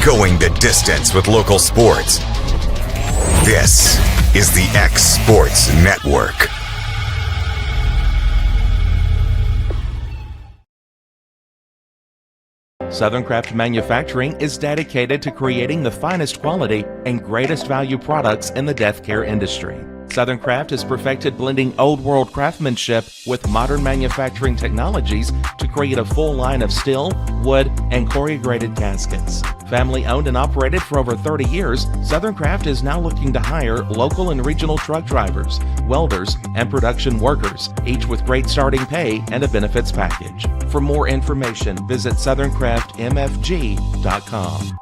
going the distance with local sports. This is the X Sports Network. Southern Craft Manufacturing is dedicated to creating the finest quality and greatest value products in the death care industry. Southern Craft has perfected blending old world craftsmanship with modern manufacturing technologies to create a full line of steel, wood, and corrugated caskets. Family owned and operated for over 30 years, Southern Craft is now looking to hire local and regional truck drivers, welders, and production workers, each with great starting pay and a benefits package. For more information, visit SouthernCraftMFG.com.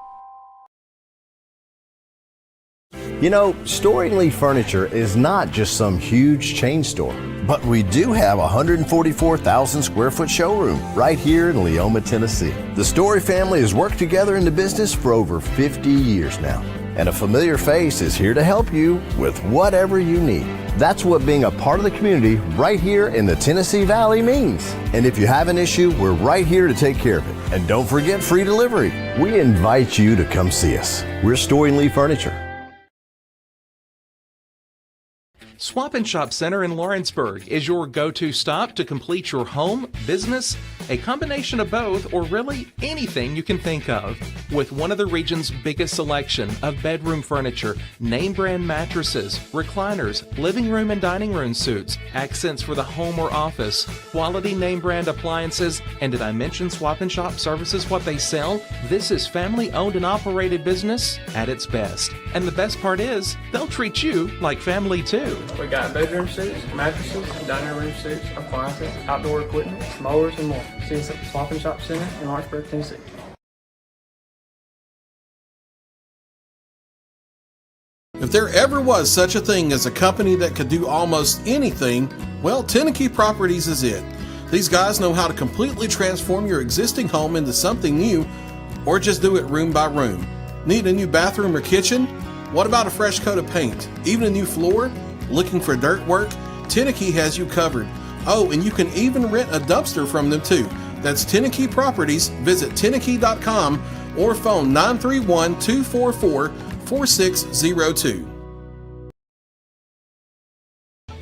You know, Storing Lee Furniture is not just some huge chain store, but we do have a 144,000 square foot showroom right here in Leoma, Tennessee. The Story family has worked together in the business for over 50 years now, and a familiar face is here to help you with whatever you need. That's what being a part of the community right here in the Tennessee Valley means. And if you have an issue, we're right here to take care of it. And don't forget free delivery. We invite you to come see us. We're Storing Lee Furniture. Swap and Shop Center in Lawrenceburg is your go-to stop to complete your home, business, a combination of both, or really anything you can think of. With one of the region's biggest selection of bedroom furniture, name brand mattresses, recliners, living room and dining room suites, accents for the home or office, quality name brand appliances, and did I mention Swap and Shop services what they sell? This is family owned and operated business at its best. And the best part is, they'll treat you like family too. We got bedroom suites, mattresses, dining room suites, appliances, outdoor equipment, mowers, and more. See us at the Swap and Shop Center in Lawrenceburg, Tennessee. If there ever was such a thing as a company that could do almost anything, well, Tenneke Properties is it. These guys know how to completely transform your existing home into something new, or just do it room by room. Need a new bathroom or kitchen? What about a fresh coat of paint? Even a new floor? Looking for dirt work? Tenneke has you covered. Oh, and you can even rent a dumpster from them too. That's Tenneke Properties. Visit Tenneke.com or phone 931-244-4602.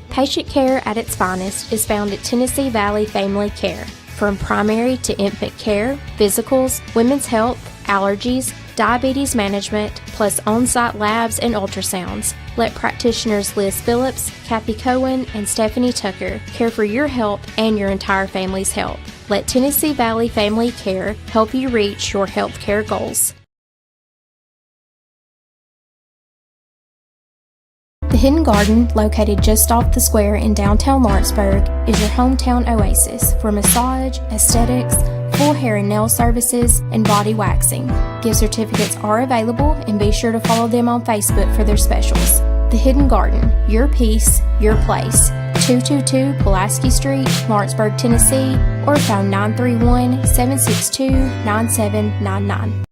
Patient care at its finest is found at Tennessee Valley Family Care. From primary to infant care, physicals, women's health, allergies, diabetes management, plus on-site labs and ultrasounds. Let practitioners Liz Phillips, Kathy Cohen, and Stephanie Tucker care for your health and your entire family's health. Let Tennessee Valley Family Care help you reach your health care goals. The Hidden Garden, located just off the square in downtown Lawrenceburg, is your hometown oasis for massage, aesthetics, full hair and nail services, and body waxing. Gift certificates are available, and be sure to follow them on Facebook for their specials. The Hidden Garden, your peace, your place. 222 Pulaski Street, Lawrenceburg, Tennessee, or phone 931-762-9799.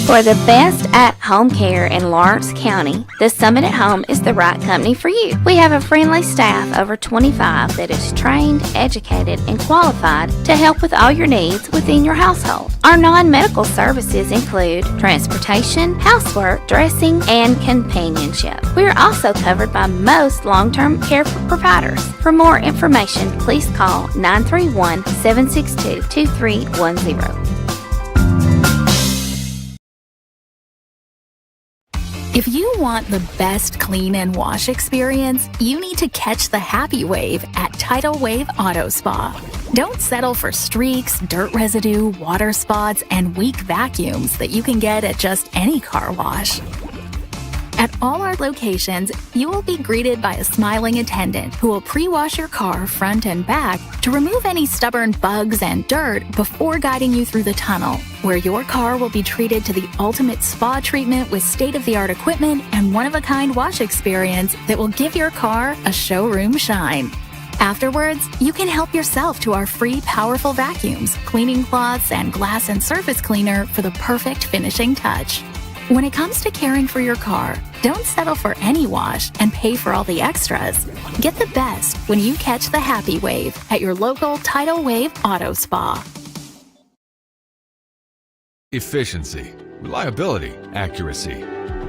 For the best at-home care in Lawrence County, the Summit at Home is the right company for you. We have a friendly staff over 25 that is trained, educated, and qualified to help with all your needs within your household. Our non-medical services include transportation, housework, dressing, and companionship. We are also covered by most long-term care providers. For more information, please call 931-762-2310. If you want the best clean and wash experience, you need to catch the happy wave at Tidal Wave Auto Spa. Don't settle for streaks, dirt residue, water spots, and weak vacuums that you can get at just any car wash. At all our locations, you will be greeted by a smiling attendant who will pre-wash your car front and back to remove any stubborn bugs and dirt before guiding you through the tunnel, where your car will be treated to the ultimate spa treatment with state-of-the-art equipment and one-of-a-kind wash experience that will give your car a showroom shine. Afterwards, you can help yourself to our free powerful vacuums, cleaning cloths, and glass and surface cleaner for the perfect finishing touch. When it comes to caring for your car, don't settle for any wash and pay for all the extras. Get the best when you catch the happy wave at your local Tidal Wave Auto Spa. efficiency, reliability, accuracy.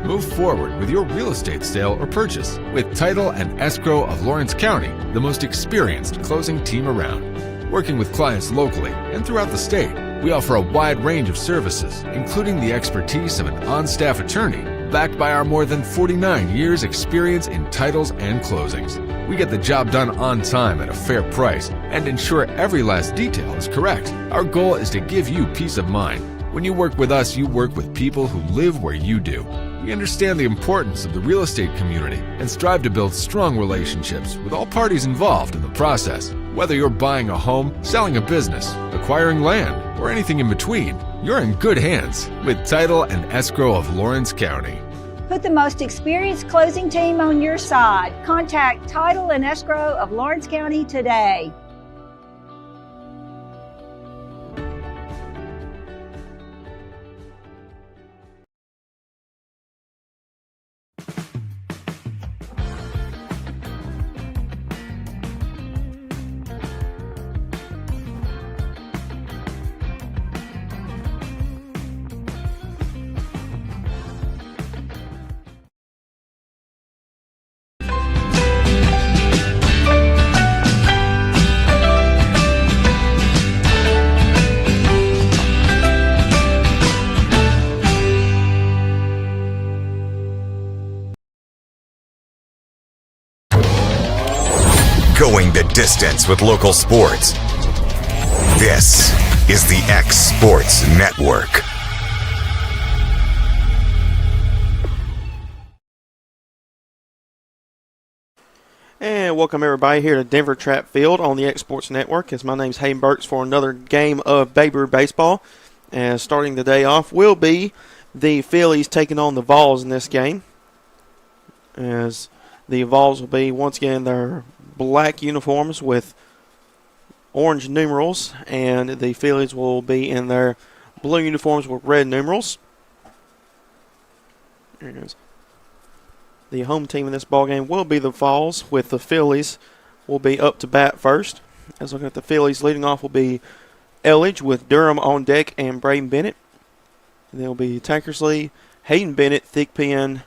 Move forward with your real estate sale or purchase with Title and Escrow of Lawrence County, the most experienced closing team around. Working with clients locally and throughout the state, we offer a wide range of services, including the expertise of an on-staff attorney, backed by our more than 49 years experience in titles and closings. We get the job done on time at a fair price and ensure every last detail is correct. Our goal is to give you peace of mind. When you work with us, you work with people who live where you do. We understand the importance of the real estate community and strive to build strong relationships with all parties involved in the process. Whether you're buying a home, selling a business, acquiring land, or anything in between, you're in good hands with Title and Escrow of Lawrence County. Put the most experienced closing team on your side. Contact Title and Escrow of Lawrence County today. Going the distance with local sports. This is the X Sports Network. And welcome everybody here to Denver Track Field on the X Sports Network. As my name's Hayden Burks for another game of Babe Ruth baseball. And starting the day off will be the Phillies taking on the Vols in this game. As the Vols will be once again their black uniforms with orange numerals, and the Phillies will be in their blue uniforms with red numerals. There it is. The home team in this ballgame will be the Vols, with the Phillies will be up to bat first. As looking at the Phillies, leading off will be Elledge with Durham on deck and Braden Bennett. And then will be Tankersley, Hayden Bennett, Thigpen,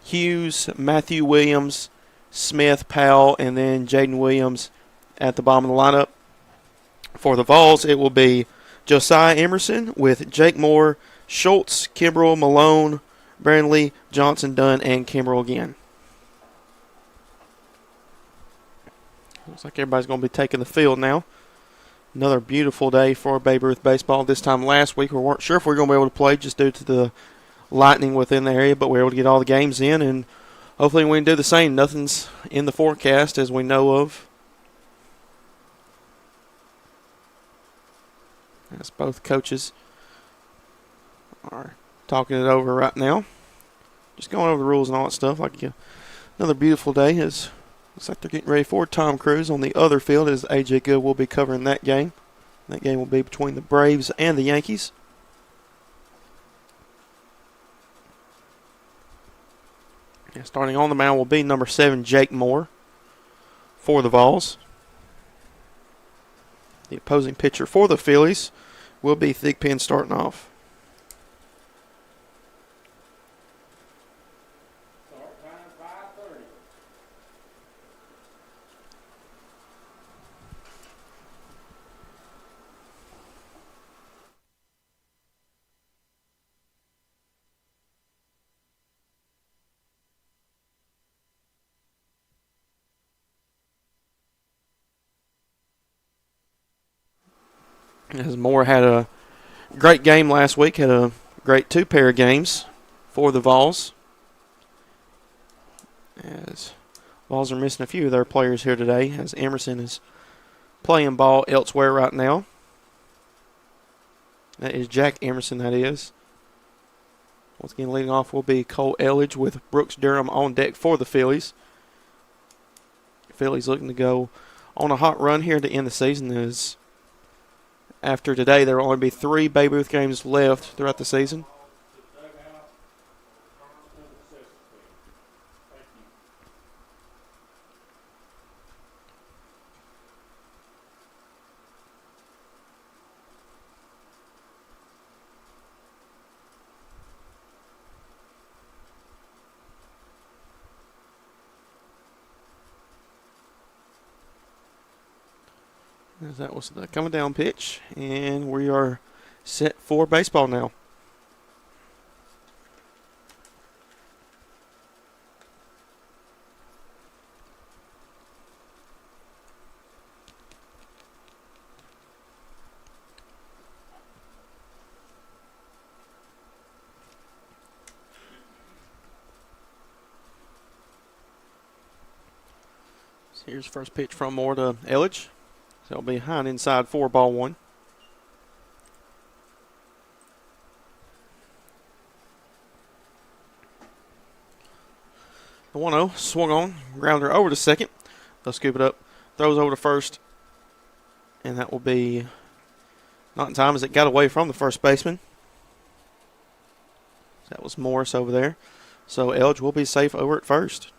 Hughes, Matthew Williams, Smith, Powell, and then Jaden Williams at the bottom of the lineup. For the Vols, it will be Josiah Emerson with Jake Moore, Schultz, Kimbrell, Malone, Brandley, Johnson, Dunn, and Kimbrell again. Looks like everybody's going to be taking the field now. Another beautiful day for Babe Ruth baseball. This time last week, we weren't sure if we were going to be able to play just due to the lightning within the area, but we were able to get all the games in, and hopefully we can do the same. Nothing's in the forecast as we know of. As both coaches are talking it over right now. Just going over the rules and all that stuff. Like another beautiful day. Looks like they're getting ready for Tom Cruise on the other field, as A.J. Good will be covering that game. That game will be between the Braves and the Yankees. And starting on the mound will be number 7, Jake Moore, for the Vols. The opposing pitcher for the Phillies will be Thigpen starting off. As Moore had a great game last week, had a great 2 pair of games for the Vols. As Vols are missing a few of their players here today, as Emerson is playing ball elsewhere right now. That is Jack Emerson, that is. Once again, leading off will be Cole Elledge with Brooks Durham on deck for the Phillies. Phillies looking to go on a hot run here to end the season, as after today, there will only be 3 Babe Ruth games left throughout the season. As that was the coming down pitch, and we are set for baseball now. So here's first pitch from Moore to Elledge. So it'll be high and inside 4-1. The 1-0 swung on, grounder over to second. They'll scoop it up, throws over to first, and that will be not in time as it got away from the first baseman. That was Morris over there. So Elledge will be safe over at first.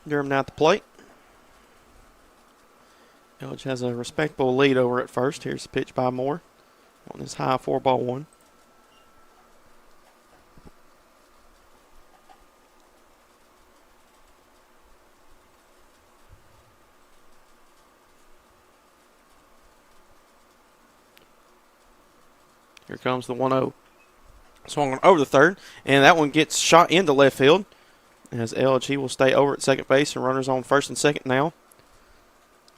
Durham now at the plate. Elledge has a respectable lead over at first. Here's the pitch by Moore on this high 4-1. Here comes the 1-0. Swung on over the third, and that one gets shot into left field. As Elledge, he will stay over at second base, and runners on first and second now.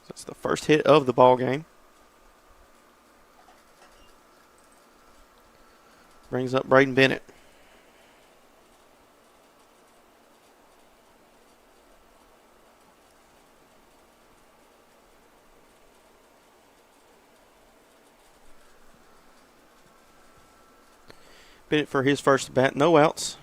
That's the first hit of the ball game. Brings up Braden Bennett. Bennett for his first bat, no outs.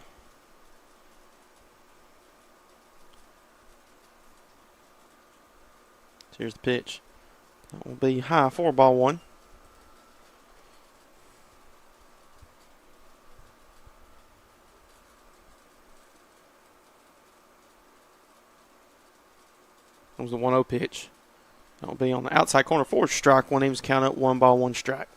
Here's the pitch. That will be high 4-1. That was the 1-0 pitch. That will be on the outside corner for strike. One innings count up, 1-1 strike.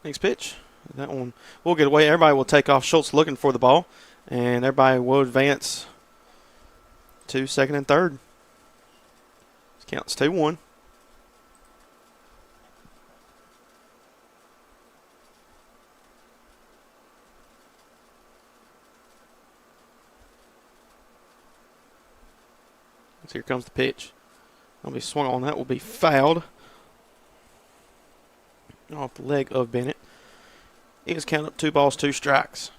Next pitch. That one will get away. Everybody will take off. Schultz looking for the ball. And everybody will advance to second and third. This counts 2-1. So here comes the pitch. That'll be swung on. That will be fouled off the leg of Bennett. Eagles count up 2 balls, 2 strikes.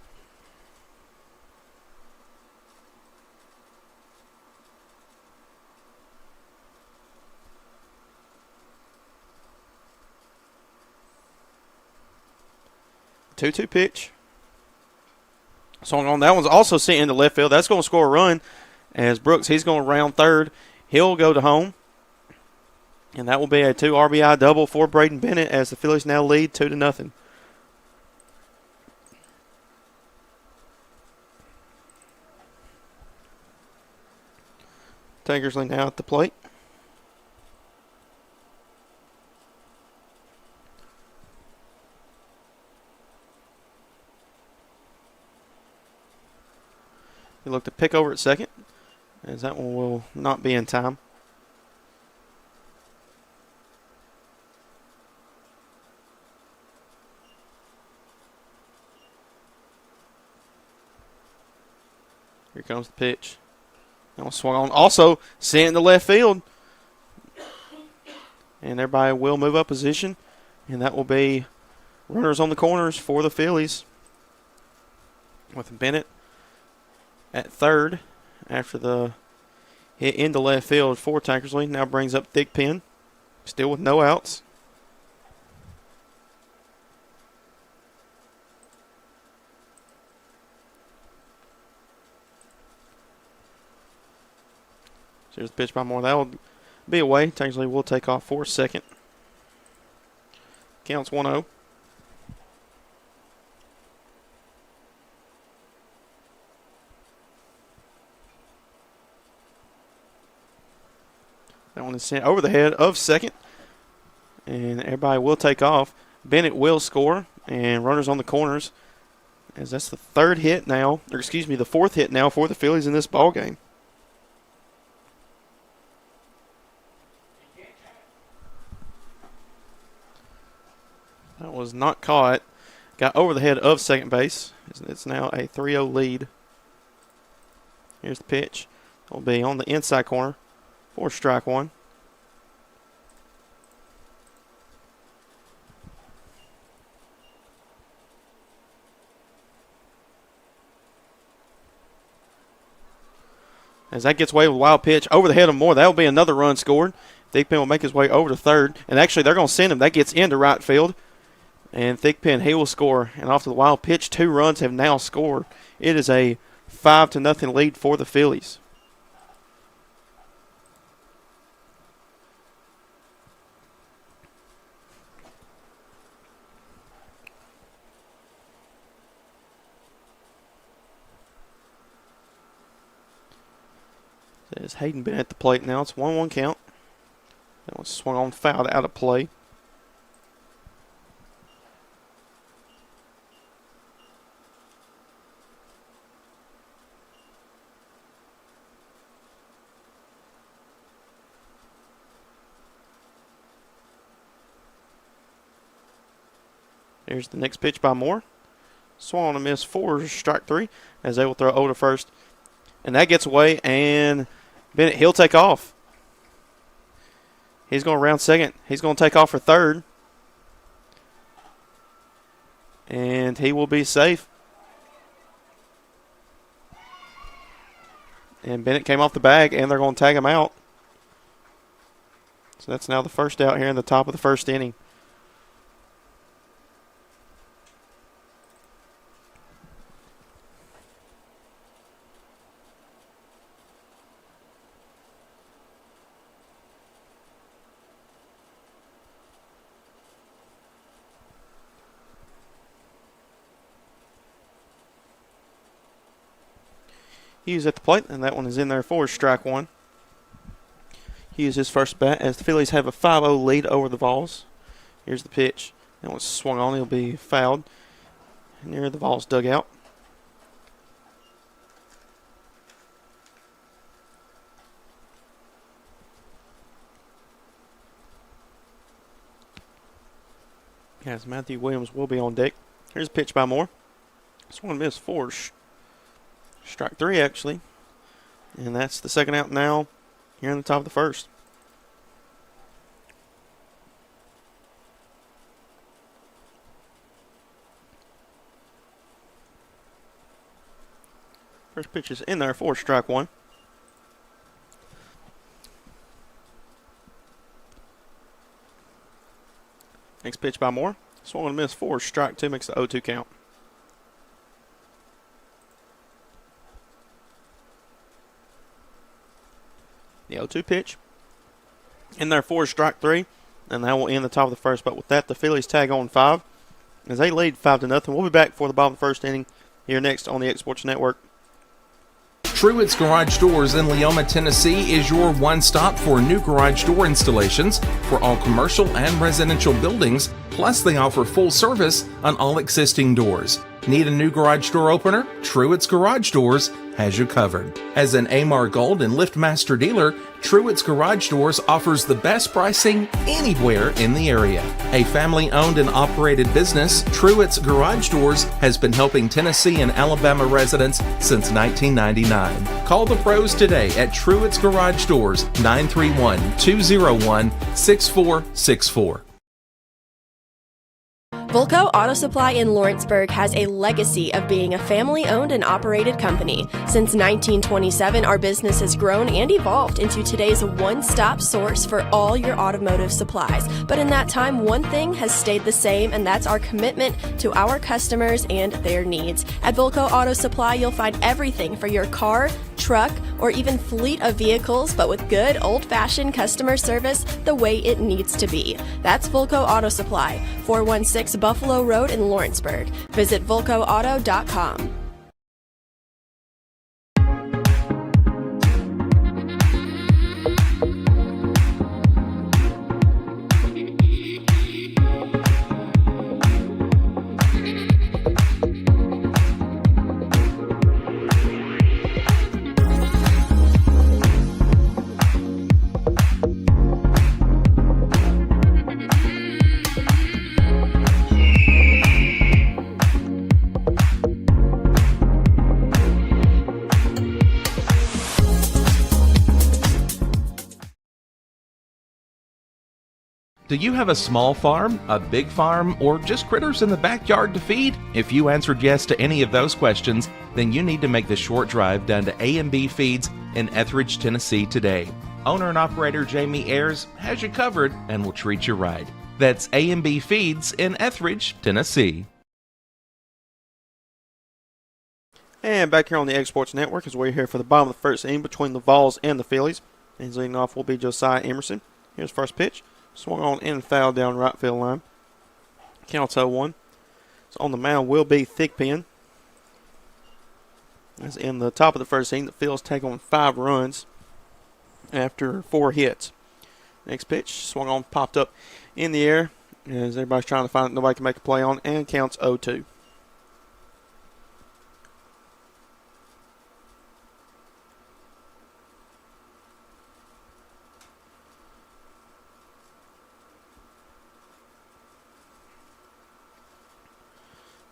The 2-2 pitch. Swung on. That one's also sent into left field. That's going to score a run as Brooks, he's going to round third. He'll go to home. And that will be a 2 RBI double for Braden Bennett as the Phillies now lead 2-0. Tankersley now at the plate. He looked to pick over at second, as that one will not be in time. Here comes the pitch. That one swung on. Also sent in the left field. And everybody will move up position. And that will be runners on the corners for the Phillies. With Bennett at third after the hit into left field for Tankersley. Now brings up Thigpen. Still with no outs. Here's the pitch by Moore. That will be away. Tankersley will take off for second. Counts 1-0. That one is sent over the head of second. And everybody will take off. Bennett will score. And runners on the corners. As that's the fourth hit now for the Phillies in this ball game. That was not caught. Got over the head of second base. It's now a 3-0 lead. Here's the pitch. It'll be on the inside corner for strike one. As that gets away with a wild pitch over the head of Moore, that will be another run scored. Thigpen will make his way over to third. And actually, they're going to send him. That gets into right field. And Thigpen, he will score. And off to the wild pitch, 2 runs have now scored. It is a 5-0 lead for the Phillies. There's Hayden Bennett at the plate now. It's 1-1 count. That was swung on, fouled out of play. Here's the next pitch by Moore. Swung on a miss for strike 3 as they will throw over to first. And that gets away, and Bennett, he'll take off. He's going to round second. He's going to take off for third. And he will be safe. And Bennett came off the bag, and they're going to tag him out. So that's now the first out here in the top of the first inning. Hughes at the plate, and that one is in there for strike 1. Hughes his first bat as the Phillies have a 5-0 lead over the Vols. Here's the pitch. That one's swung on. He'll be fouled near the Vols dugout. As Matthew Williams will be on deck. Here's a pitch by Moore. Swung and missed for strike 3, actually. And that's the second out now here in the top of the first. First pitch is in there for strike 1. Next pitch by Moore. Swung and missed for strike 2, makes the 0-2 count. The 0-2 pitch. In there for strike 3. And that will end the top of the first. But with that, the Phillies tag on 5. As they lead 5-0. We'll be back for the bottom of the first inning here next on the X Sports Network. Truett's Garage Doors in Leoma, Tennessee is your one-stop for new garage door installations for all commercial and residential buildings, plus they offer full service on all existing doors. Need a new garage door opener? Truett's Garage Doors has you covered. As an AMAR Gold and LiftMaster dealer, Truett's Garage Doors offers the best pricing anywhere in the area. A family-owned and operated business, Truett's Garage Doors has been helping Tennessee and Alabama residents since 1999. Call the pros today at Truett's Garage Doors, 931-201-6464. Volco Auto Supply in Lawrenceburg has a legacy of being a family-owned and operated company. Since 1927, our business has grown and evolved into today's one-stop source for all your automotive supplies. But in that time, one thing has stayed the same, and that's our commitment to our customers and their needs. At Volco Auto Supply, you'll find everything for your car, truck, or even fleet of vehicles, but with good old-fashioned customer service the way it needs to be. That's Volco Auto Supply, 416 Buffalo Road in Lawrenceburg. Visit VolcoAuto.com. Do you have a small farm, a big farm, or just critters in the backyard to feed? If you answered yes to any of those questions, then you need to make the short drive down to A&B Feeds in Etheridge, Tennessee today. Owner and operator Jamie Ayers has you covered and will treat you right. That's A&B Feeds in Etheridge, Tennessee. And back here on the X Sports Network as we're here for the bottom of the first inning between the Vols and the Phillies. And leading off will be Josiah Emerson. Here's first pitch. Swung on and foul down right field line. Counts 0-1. So on the mound will be Thigpen. As in the top of the first inning, the Phillies take on 5 runs after 4 hits. Next pitch, swung on, popped up in the air as everybody's trying to find it. Nobody can make a play on, and counts 0-2.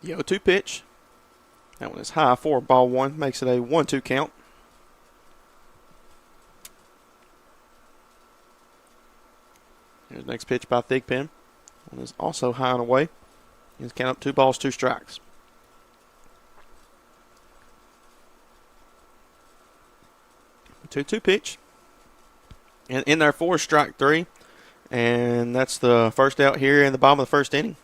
The 0-2 pitch. That one is high for ball 1. Makes it a 1-2 count. Here's the next pitch by Thigpen. One is also high and away. He's count up 2 balls, 2 strikes. The 2-2 pitch. And in there for strike 3. And that's the first out here in the bottom of the first inning.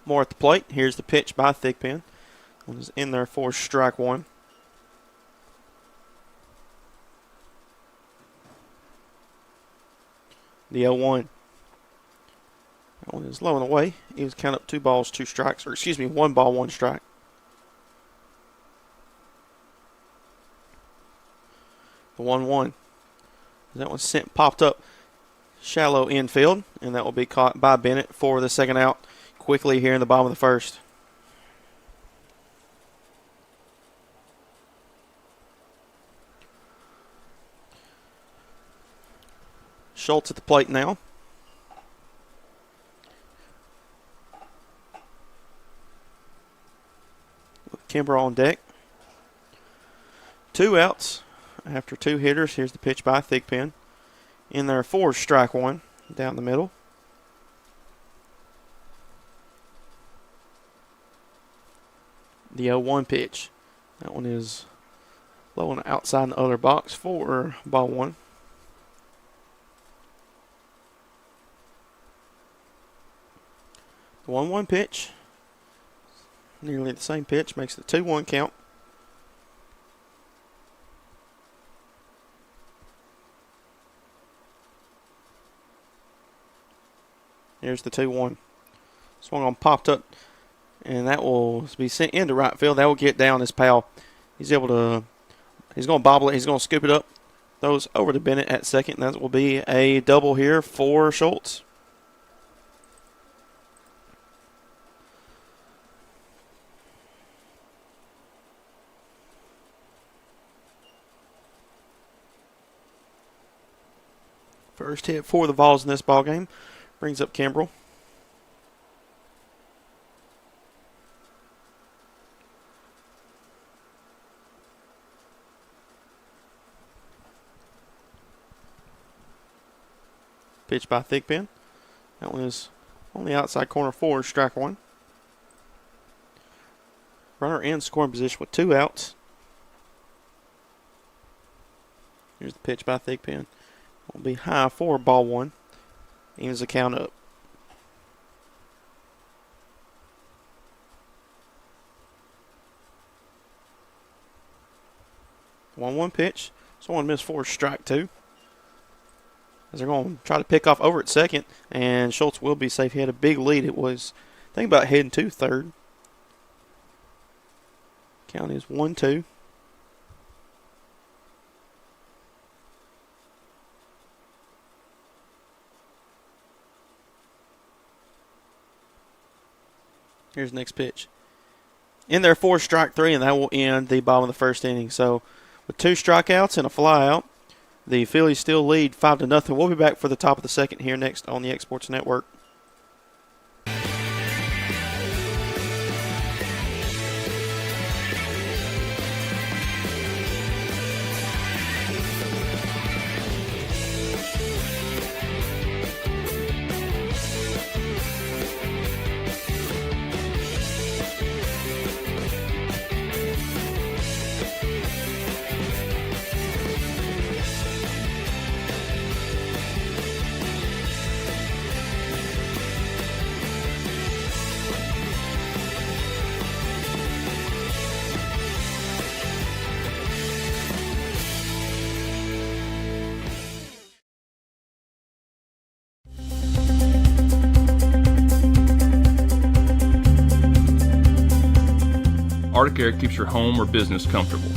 More at the plate. Here's the pitch by Thigpen. One is in there for strike 1. The 0-1. That one is low and away. He was count up 2 balls, 2 strikes. Or excuse me, 1 ball, 1 strike. The 1-1. That one popped up shallow infield. And that will be caught by Bennett for the second out. Quickly here in the bottom of the first. Schultz at the plate now. With Kimber on deck. 2 outs after 2 hitters. Here's the pitch by Thigpen. In there for strike 1 down the middle. The 0-1 pitch. That one is low on the outside in the other box for ball 1. The 1-1 pitch. Nearly the same pitch. Makes the 2-1 count. Here's the 2-1. Swung on, popped up. And that will be sent into right field. That will get down his pal. He's able to, he's going to bobble it. He's going to scoop it up. Those over to Bennett at second. That will be a double here for Schultz. First hit for the Vols in this ballgame. Brings up Kimbrell. Pitch by Thigpen. That one is on the outside corner for strike 1. Runner in scoring position with 2 outs. Here's the pitch by Thigpen. Will be high for ball 1. Evens the count up. The 1-1 pitch. Someone missed for strike 2. As they're going to try to pick off over at second, and Schultz will be safe. He had a big lead. It was, think about heading to third. Count is 1-2. Here's the next pitch. In there for strike 3, and that will end the bottom of the first inning. So with 2 strikeouts and a flyout, the Phillies still lead 5-0. We'll be back for the top of the second here next on the X Sports Network. Arctic Air keeps your home or business comfortable.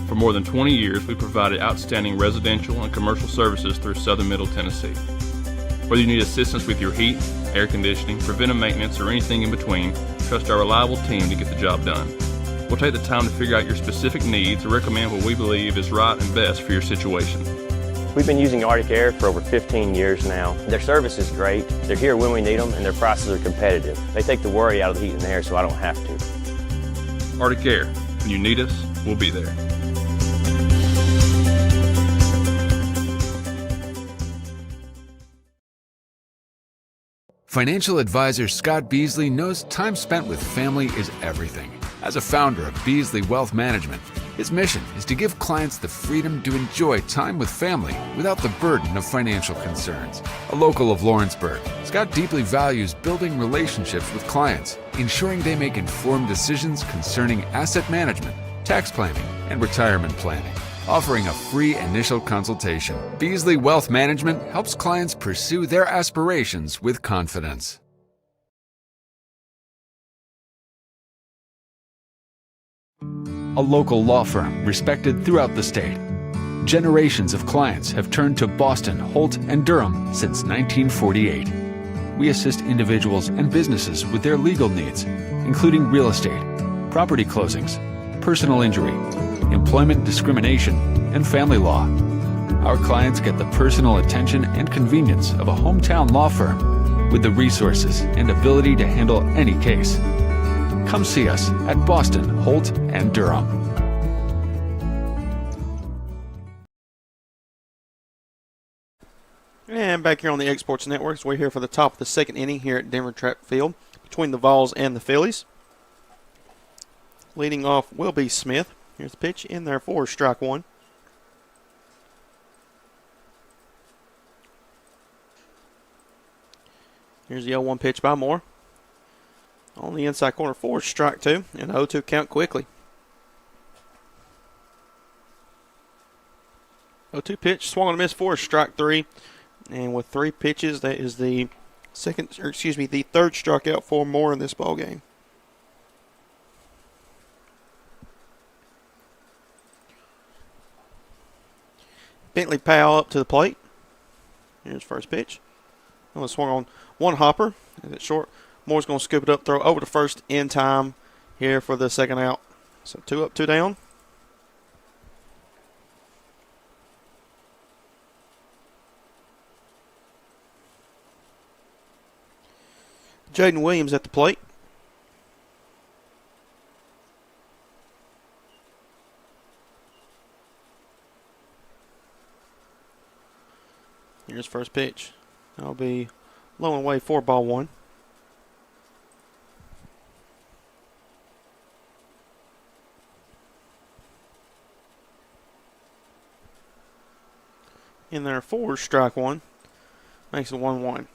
For more than 20 years, we've provided outstanding residential and commercial services through Southern Middle Tennessee. Whether you need assistance with your heat, air conditioning, preventive maintenance, or anything in between, trust our reliable team to get the job done. We'll take the time to figure out your specific needs and recommend what we believe is right and best for your situation. We've been using Arctic Air for over 15 years now. Their service is great, they're here when we need them, and their prices are competitive. They take the worry out of the heat and air so I don't have to. Arctic Air, when you need us, we'll be there. Financial advisor Scott Beasley knows time spent with family is everything. As a founder of Beasley Wealth Management, his mission is to give clients the freedom to enjoy time with family without the burden of financial concerns. A local of Lawrenceburg, Scott deeply values building relationships with clients, ensuring they make informed decisions concerning asset management, tax planning, and retirement planning. Offering a free initial consultation, Beasley Wealth Management helps clients pursue their aspirations with confidence. A local law firm respected throughout the state. Generations of clients have turned to Boston, Holt, and Durham since 1948. We assist individuals and businesses with their legal needs, including real estate, property closings, personal injury, employment discrimination, and family law. Our clients get the personal attention and convenience of a hometown law firm with the resources and ability to handle any case. Come see us at Boston, Holt, and Durham. And back here on the Exports Networks, we're here for the top of the second inning here at Denver Track Field between the Vols and the Phillies. Leading off will be Smith. Here's the pitch in there for strike one. Here's the 0-1 pitch by Moore. On the inside corner for strike two, and 0-2 count quickly. 0-2 pitch, swung on a miss for strike three, and with three pitches, that is the third strikeout for Moore in this ball game. Bentley Powell up to the plate. Here's first pitch. Swung on one hopper, and it's short. Moore's going to scoop it up, throw over to first in time here for the second out. So 2 up, 2 down. Jaden Williams at the plate. Here's first pitch. That'll be low and away for ball one. In there for strike one. Makes it 1-1.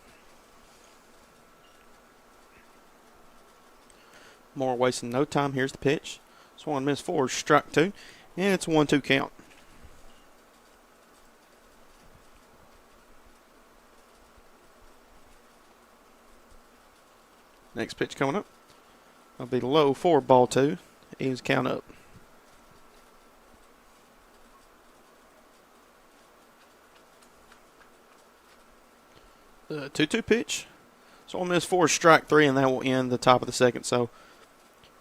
Moore wasting no time. Here's the pitch. Swung and missed for strike two. And it's a 1-2 count. Next pitch coming up. That'll be low for ball two. Evens count up. The 2-2 pitch. So on this for strike three, and that will end the top of the second. So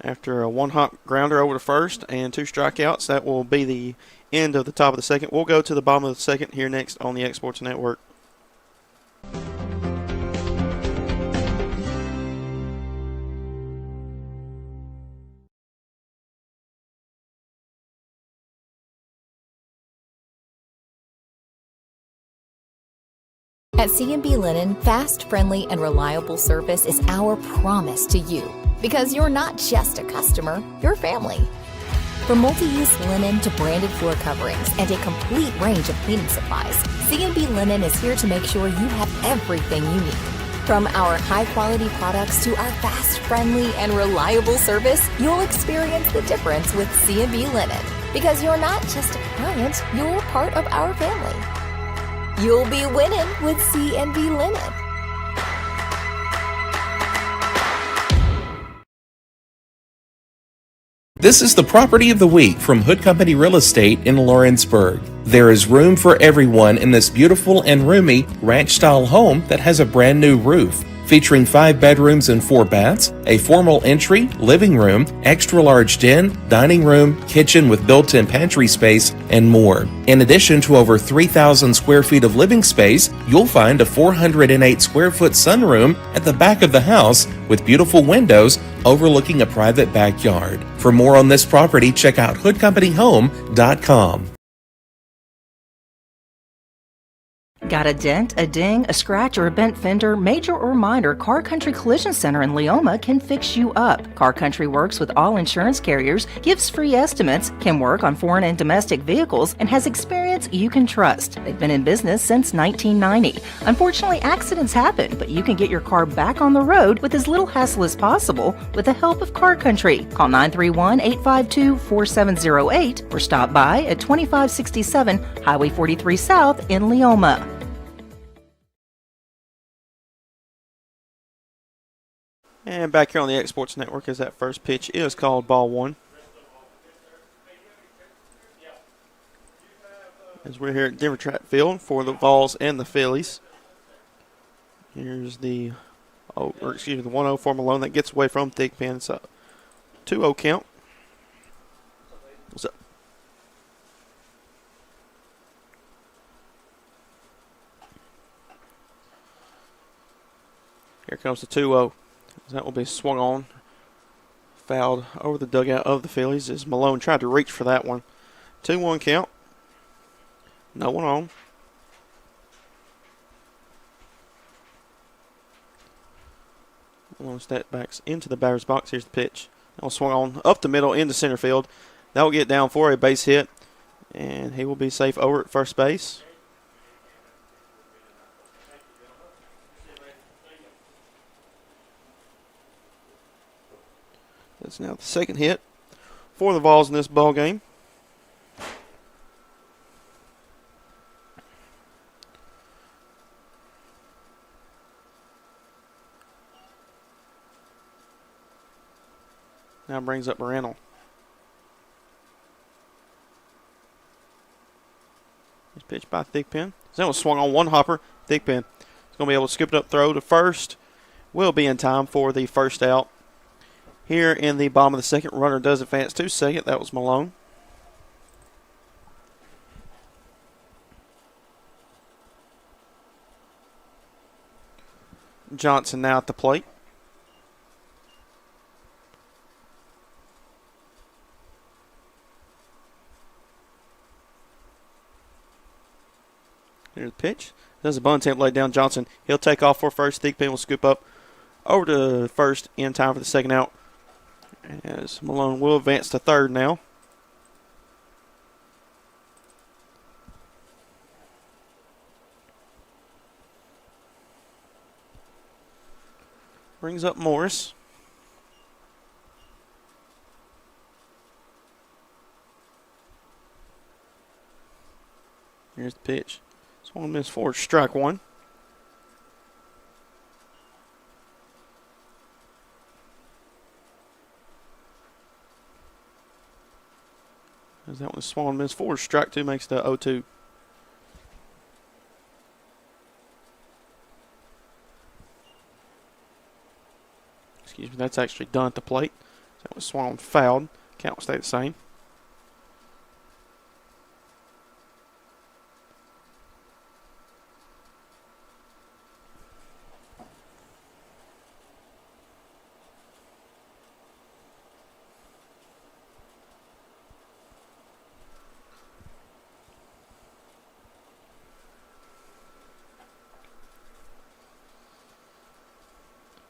after a one-hop grounder over to first and 2 strikeouts, that will be the end of the top of the second. We'll go to the bottom of the second here next on the Exports Network. At C&B Linen, fast, friendly, and reliable service is our promise to you. Because you're not just a customer, you're family. From multi-use linen to branded floor coverings and a complete range of cleaning supplies, C&B Linen is here to make sure you have everything you need. From our high-quality products to our fast, friendly, and reliable service, you'll experience the difference with C&B Linen. Because you're not just a client, you're part of our family. You'll be winning with C&B Linen. This is the Property of the Week from Hood Company Real Estate in Lawrenceburg. There is room for everyone in this beautiful and roomy ranch-style home that has a brand new roof. Featuring 5 bedrooms and 4 baths, a formal entry, living room, extra-large den, dining room, kitchen with built-in pantry space, and more. In addition to over 3,000 square feet of living space, you'll find a 408 square foot sunroom at the back of the house with beautiful windows overlooking a private backyard. For more on this property, check out hoodcompanyhome.com. Got a dent, a ding, a scratch, or a bent fender? Major or minor, Car Country Collision Center in Leoma can fix you up. Car Country works with all insurance carriers, gives free estimates, can work on foreign and domestic vehicles, and has experience you can trust. They've been in business since 1990. Unfortunately, accidents happen, but you can get your car back on the road with as little hassle as possible with the help of Car Country. Call 931-852-4708 or stop by at 2567 Highway 43 South in Leoma. And back here on the X Sports Network as that first pitch is called ball 1. As we're here at Denver Track Field for the Vols and the Phillies. Here's the 1-0 for Malone that gets away from Thigpen. It's a 2-0 count. What's up? Here comes the 2-0. That will be swung on, fouled over the dugout of the Phillies as Malone tried to reach for that one. 2-1 count. No one on. Malone step backs into the batter's box. Here's the pitch. That will swung on up the middle into center field. That will get down for a base hit, and he will be safe over at first base. That's now the second hit for the Vols in this ball game. Now brings up Moreno. He's pitched by Thigpen. So that was swung on one hopper. Thigpen is going to be able to scoop it up, throw to first. Will be in time for the first out. Here in the bottom of the second, runner does advance to second. That was Malone. Johnson now at the plate. Here's the pitch. Does a bunt attempt laid down. Johnson, he'll take off for first. Thigpen will scoop up over to first in time for the second out. As Malone will advance to third now. Brings up Morris. Here's the pitch. Swung miss forward, strike one. As that one swung and missed forward, strike two makes the 0-2. Excuse me, that's actually done at the plate. That was swung and fouled. Count will stay the same.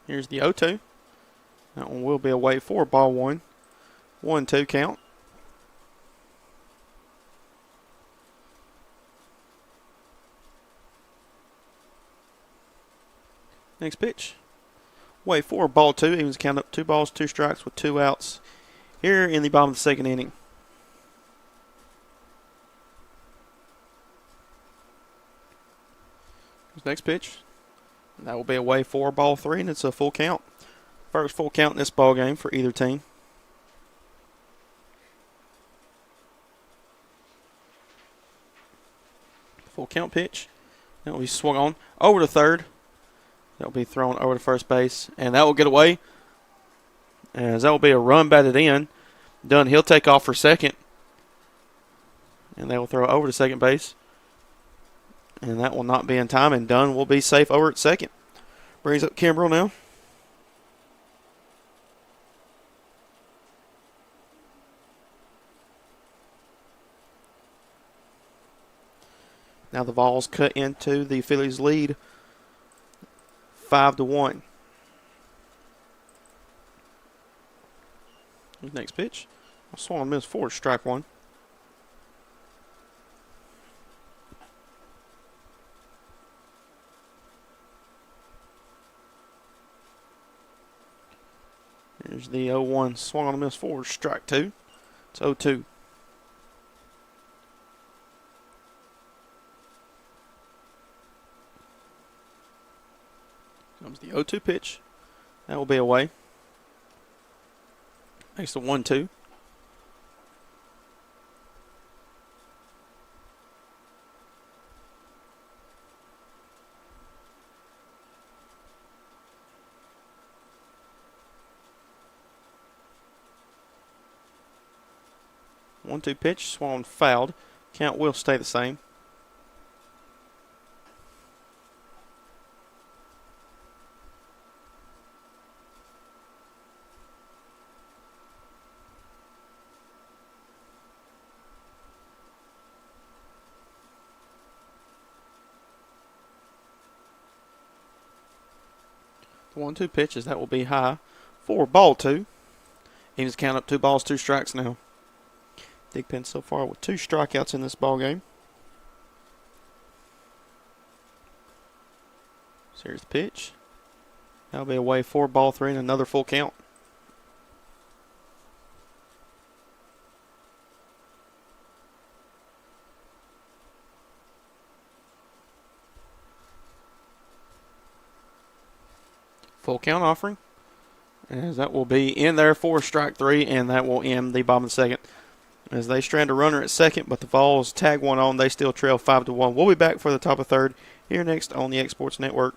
Here's the 0-2. That one will be away for ball one. 1-2 count. Next pitch. Way for ball two. Evens count up 2 balls, 2 strikes with 2 outs here in the bottom of the second inning. Next pitch. That will be away for ball 3, and it's a full count. First full count in this ball game for either team. full count pitch. That will be swung on over to third. That will be thrown over to first base, and that will get away. As that will be a run batted in. Dunn, he'll take off for second. And they will throw over to second base. And that will not be in time, and Dunn will be safe over at second. Brings up Kimbrell now. Now the Vols cut into the Phillies lead 5-1. Next pitch. Swung and missed forward, strike one. Here's the 0-1, swung on a miss forward, strike two. It's 0-2. Comes the 0-2 pitch. That will be away. Makes the 1-2. One-two pitch, swung fouled. Count will stay the same. The 1-2 pitches, that will be high for ball two. He's count up 2 balls, 2 strikes now. Digpen so far with 2 strikeouts in this ball game. So here's the pitch. That'll be away 4 ball 3 and another full count. Full count offering. As that will be in there for strike 3, and that will end the bottom of the second. As they strand a runner at second, but the Vols tag one on. They still trail 5-1. We'll be back for the top of third here next on the X Sports Network.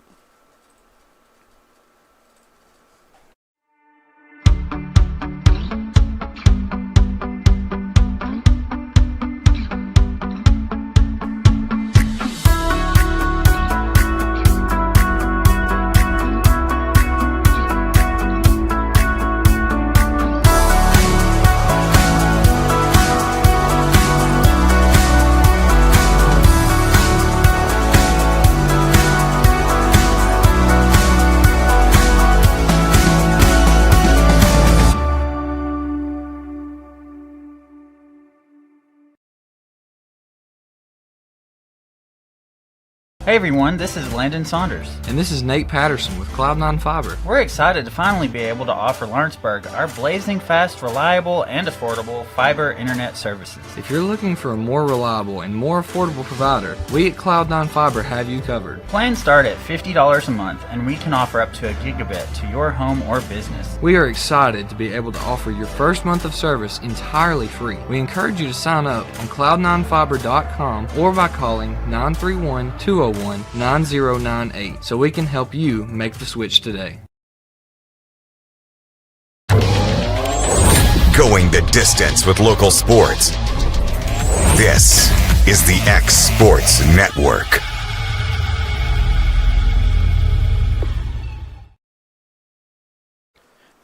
Hey everyone, this is Landon Saunders. And this is Nate Patterson with Cloud9 Fiber. We're excited to finally be able to offer Lawrenceburg our blazing fast, reliable, and affordable fiber internet services. If you're looking for a more reliable and more affordable provider, we at Cloud9 Fiber have you covered. Plans start at $50 a month, and we can offer up to a gigabit to your home or business. We are excited to be able to offer your first month of service entirely free. We encourage you to sign up on cloud9fiber.com or by calling 931-201-9098 so we can help you make the switch today. Going the distance with local sports. This is the X Sports Network.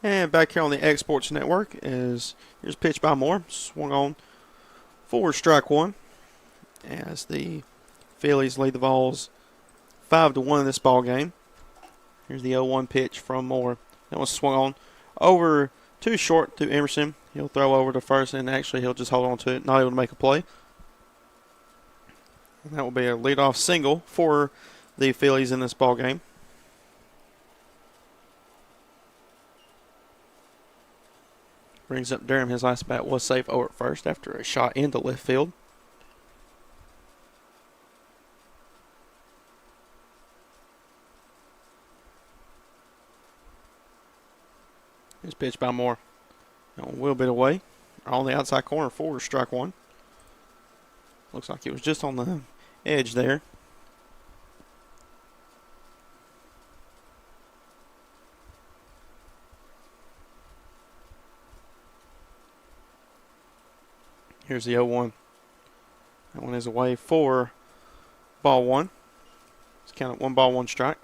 And back here on the X Sports Network is here's pitch by Moore, swung on forward, strike one, as the Phillies lead the Vols 5-1 in this ball game. Here's the 0-1 pitch from Moore. That was swung on over too short to Emerson. He'll throw over to first, and actually he'll just hold on to it, not able to make a play. And that will be a leadoff single for the Phillies in this ball game. Brings up Durham. His last bat was safe over at first after a shot into left field. Here's pitch by Moore. A little bit away. On the outside corner, forward, strike one. Looks like it was just on the edge there. Here's the 0-1. That one is away for ball one. It's counted 1 ball, 1 strike.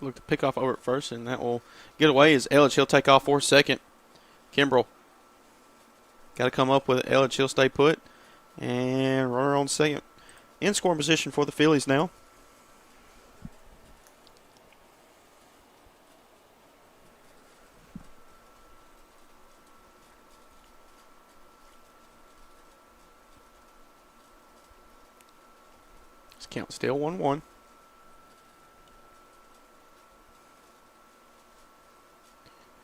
Look to pick off over at first, and that will get away as Elledge. He'll take off for second. Kimbrell got to come up with it. Elledge, he'll stay put. And runner on second. In scoring position for the Phillies now. This count still 1-1.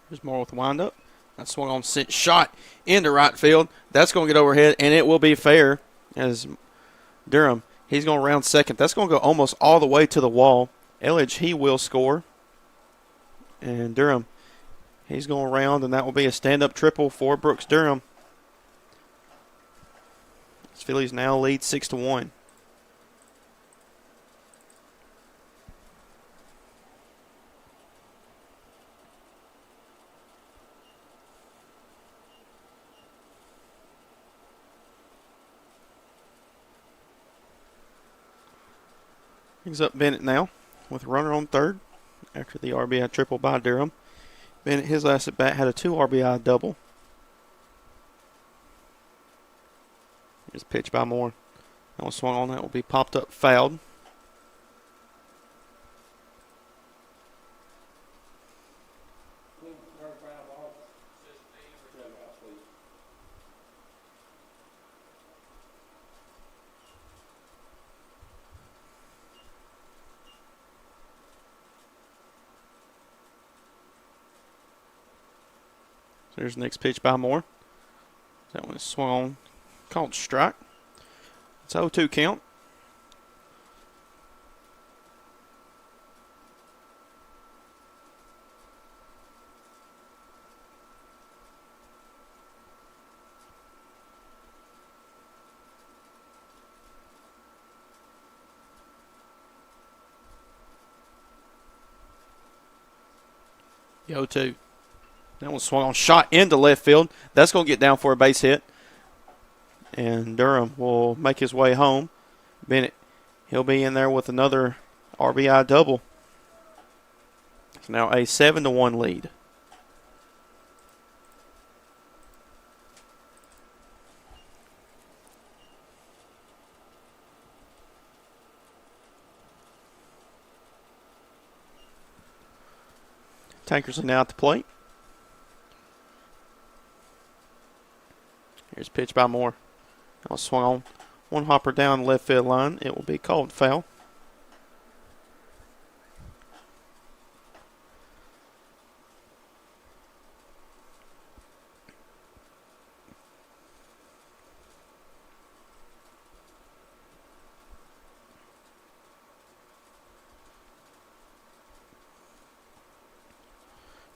There's more with the windup. That swung on, sent shot into right field. That's going to get overhead, and it will be fair as Durham, he's going to round second. That's going to go almost all the way to the wall. Elledge, he will score. And Durham, he's going to round, and that will be a stand-up triple for Brooks Durham. The Phillies now lead 6-1. Brings up Bennett now with a runner on third after the RBI triple by Durham. Bennett, his last at bat, had a 2 RBI double. Here's a pitch by Moore. That one swung on. That will be popped up, fouled. There's the next pitch by Moore. That one is swung on, called strike. It's 0-2 count. The 0-2. That one swung on, shot into left field. That's going to get down for a base hit. And Durham will make his way home. Bennett, he'll be in there with another RBI double. It's now a 7-1 lead. Tankersley now at the plate. Here's a pitch by Moore. That was swung on. One hopper down the left field line. It will be called foul.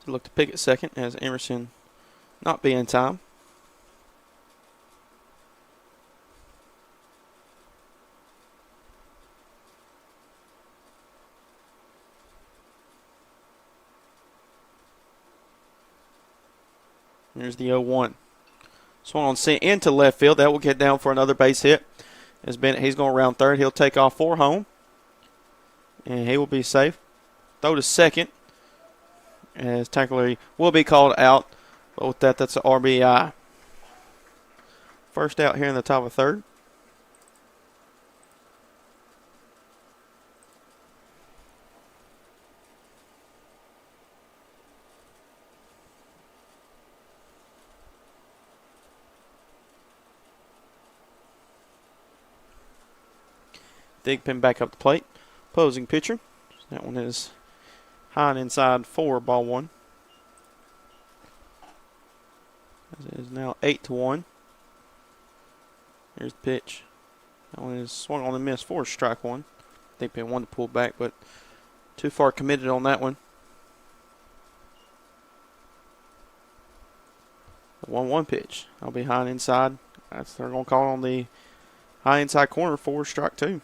To look to pick at second as Emerson not be in time. Here's the 0-1. Swung on into left field. That will get down for another base hit. As Bennett, he's going around third. He'll take off for home. And he will be safe. Throw to second. As Tankersley will be called out. But with that, that's an RBI. First out here in the top of third. Thigpen back up the plate. Opposing pitcher. That one is high and inside for ball one. It is now 8-1. Here's the pitch. That one is swung on and missed for strike one. Thigpen wanted to pull back, but too far committed on that one. The 1-1 pitch. I'll be high and inside. They're going to call on the high inside corner for strike 2.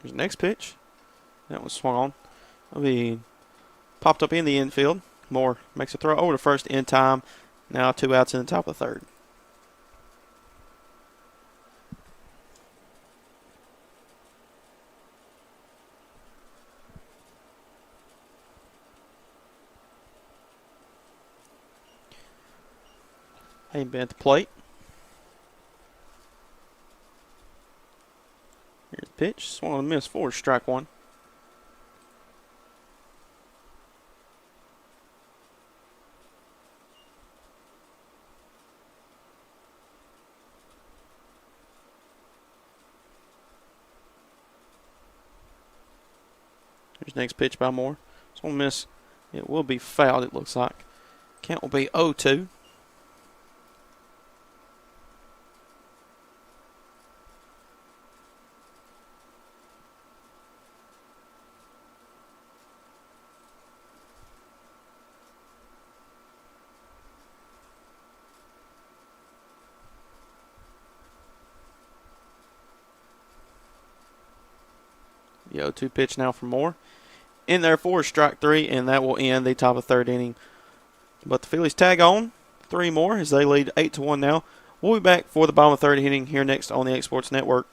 Here's the next pitch. That was swung on. It'll be popped up in the infield. Moore makes a throw over to first in time. Now 2 outs in the top of the 3rd. Hayden been at the plate. Here's the pitch. Swung on a miss for strike 1. Here's the next pitch by Moore. Swung on a miss. It will be fouled, it looks like. Count will be 0-2. The 0-2 pitch now for Moore. In there for strike 3, and that will end the top of 3rd inning. But the Phillies tag on 3 more as they lead 8-1 now. We'll be back for the bottom of 3rd inning here next on the X Sports Network.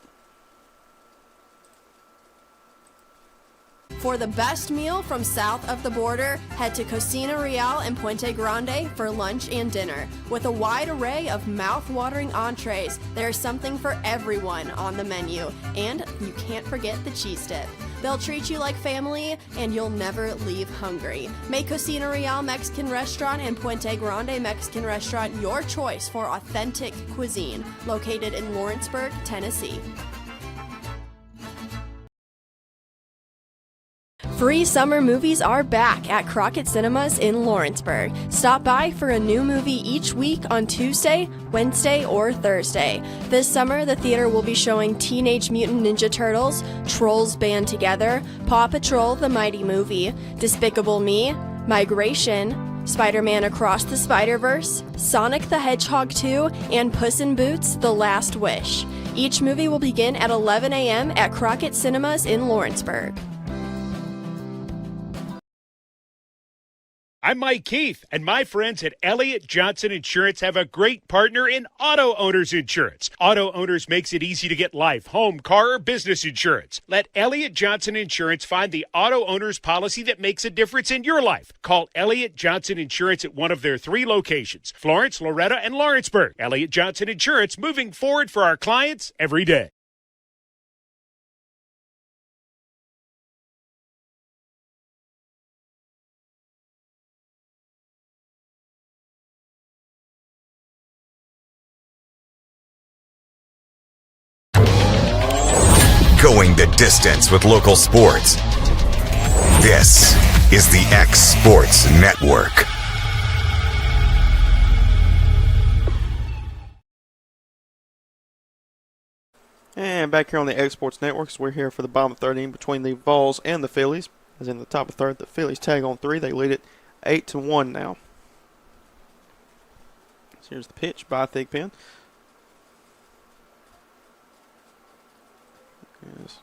For the best meal from south of the border, head to Cocina Real in Puente Grande for lunch and dinner. With a wide array of mouth-watering entrees, there's something for everyone on the menu. And you can't forget the cheese dip. They'll treat you like family, and you'll never leave hungry. Make Cocina Real Mexican Restaurant and Puente Grande Mexican Restaurant your choice for authentic cuisine, located in Lawrenceburg, Tennessee. Free summer movies are back at Crockett Cinemas in Lawrenceburg. Stop by for a new movie each week on Tuesday, Wednesday, or Thursday. This summer, the theater will be showing Teenage Mutant Ninja Turtles, Trolls Band Together, Paw Patrol the Mighty Movie, Despicable Me, Migration, Spider-Man Across the Spider-Verse, Sonic the Hedgehog 2, and Puss in Boots: The Last Wish. Each movie will begin at 11 a.m. at Crockett Cinemas in Lawrenceburg. I'm Mike Keith, and my friends at Elliott Johnson Insurance have a great partner in Auto Owners Insurance. Auto Owners makes it easy to get life, home, car, or business insurance. Let Elliott Johnson Insurance find the Auto Owners policy that makes a difference in your life. Call Elliott Johnson Insurance at one of their 3 locations, Florence, Loretto, and Lawrenceburg. Elliott Johnson Insurance, moving forward for our clients every day. Going the distance with local sports. This is the X Sports Network. And back here on the X Sports Networks, we're here for the bottom of 3rd inning between the Vols and the Phillies. As in the top of 3rd, the Phillies tag on 3. They lead it 8-1 now. So here's the pitch by Thigpen. Yes.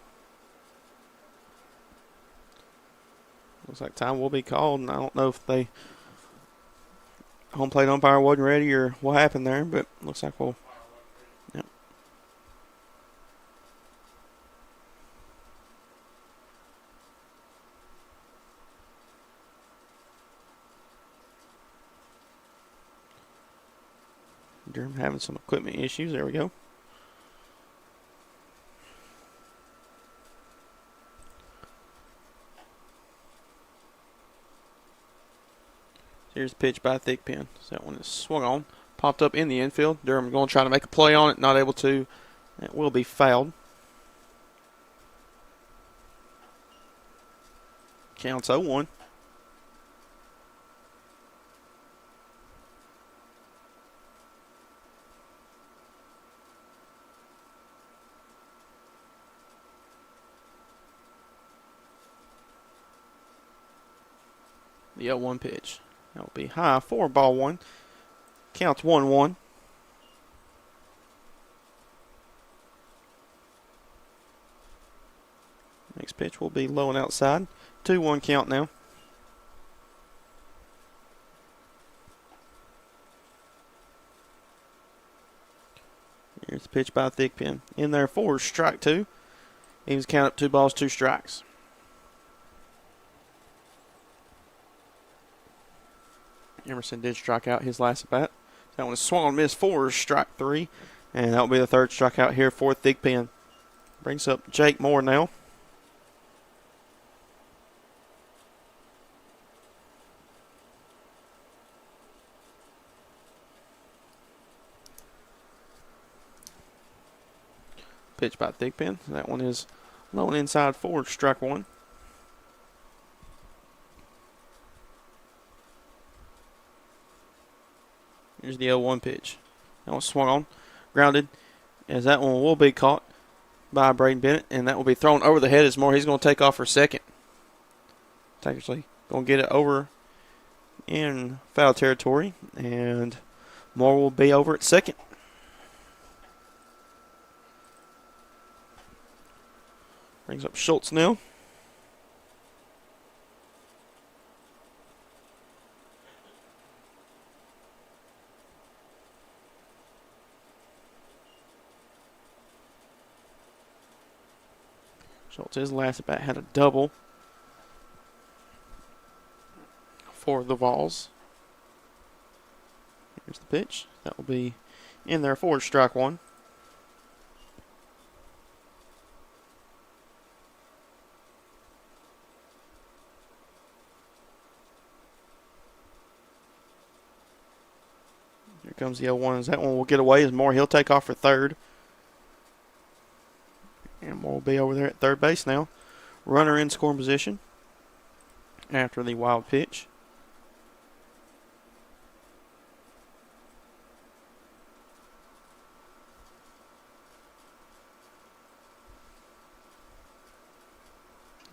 Looks like time will be called, and I don't know if the home plate umpire wasn't ready or what happened there, but looks like we'll. Yep. Durham having some equipment issues. There we go. Here's the pitch by Thigpen. So that one is swung on. Popped up in the infield. Durham going to try to make a play on it. Not able to. It will be fouled. Counts 0-1. The 0-1 pitch. That will be high for ball one. Counts 1-1. Next pitch will be low and outside. 2-1 count now. Here's the pitch by Thigpen. In there for strike two. He was counted up 2 balls, 2 strikes. Emerson did strike out his last at bat. That one was swung and missed for strike 3. And that will be the 3rd strikeout here for Thigpen. Brings up Jake Moore now. Pitch by Thigpen. That one is low and inside for strike 1. Here's the 0-1 pitch. That one swung on, grounded, as that one will be caught by Braden Bennett, and that will be thrown over the head as Moore. He's going to take off for second. Actually, going to get it over in foul territory, and Moore will be over at second. Brings up Schultz now. Schultz, his last at bat, had a double for the Vols. Here's the pitch. That will be in there for strike 1. Here comes the 0-1. As that one will get away as Moore. He'll take off for third. And Moore will be over there at third base now. Runner in scoring position after the wild pitch.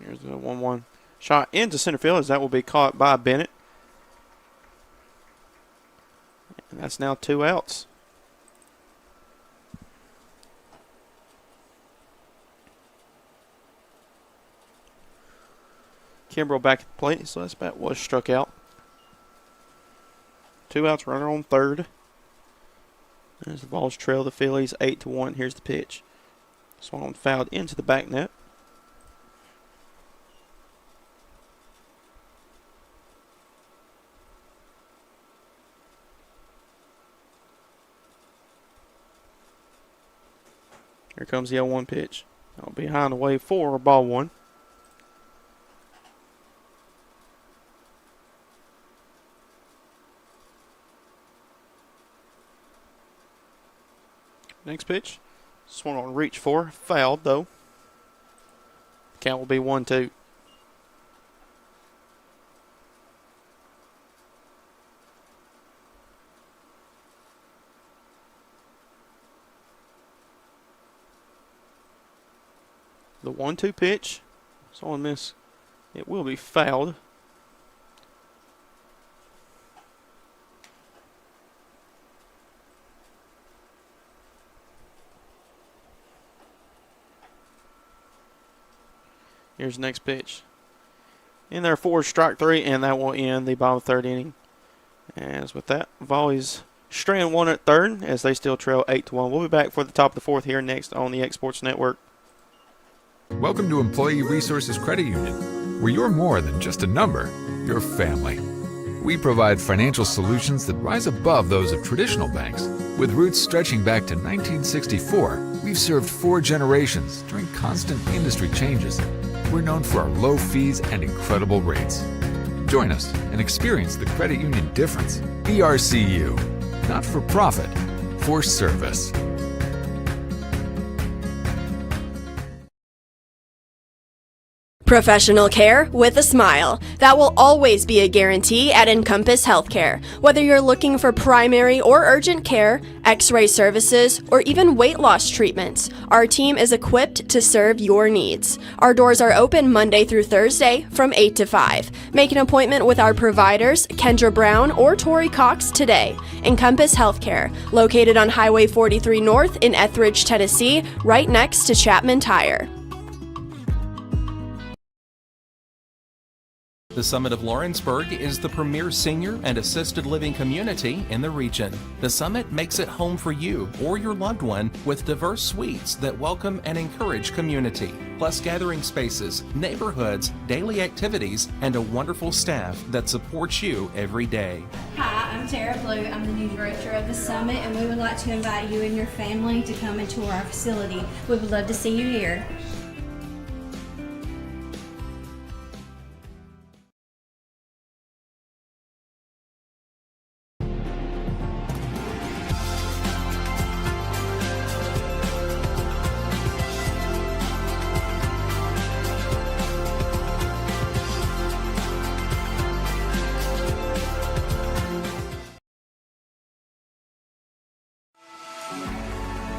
Here's the 1-1 shot into center field as that will be caught by Bennett. And that's now 2 outs. Kimbrell back at the plate. His last bat was struck out. 2 outs, runner on third. There's the Vols trail the Phillies 8-1. Here's the pitch. Swung on, fouled into the back net. Here comes the 0-1 pitch. That'll be high and away for ball 1. Next pitch, swung on reach for, fouled though. Count will be 1-2. The 1-2 pitch, swung miss. It will be fouled. Here's the next pitch. In there for strike 3, and that will end the bottom of the 3rd inning. As with that, Volley's straying 1 at 3rd as they still trail 8-1. We'll be back for the top of the 4th here next on the X Sports Network. Welcome to Employee Resources Credit Union, where you're more than just a number, you're family. We provide financial solutions that rise above those of traditional banks. With roots stretching back to 1964, we've served 4 generations during constant industry changes. We're known for our low fees and incredible rates. Join us and experience the credit union difference. ERCU, not for profit, for service. Professional care with a smile. That will always be a guarantee at Encompass Healthcare. Whether you're looking for primary or urgent care, x-ray services, or even weight loss treatments, our team is equipped to serve your needs. Our doors are open Monday through Thursday from 8 to 5. Make an appointment with our providers, Kendra Brown or Tori Cox, today. Encompass Healthcare, located on Highway 43 North in Etheridge, Tennessee, right next to Chapman Tire. The Summit of Lawrenceburg is the premier senior and assisted living community in the region. The Summit makes it home for you or your loved one with diverse suites that welcome and encourage community, plus gathering spaces, neighborhoods, daily activities, and a wonderful staff that supports you every day. Hi, I'm Tara Blue. I'm the new director of the Summit, and we would like to invite you and your family to come and tour our facility. We would love to see you here.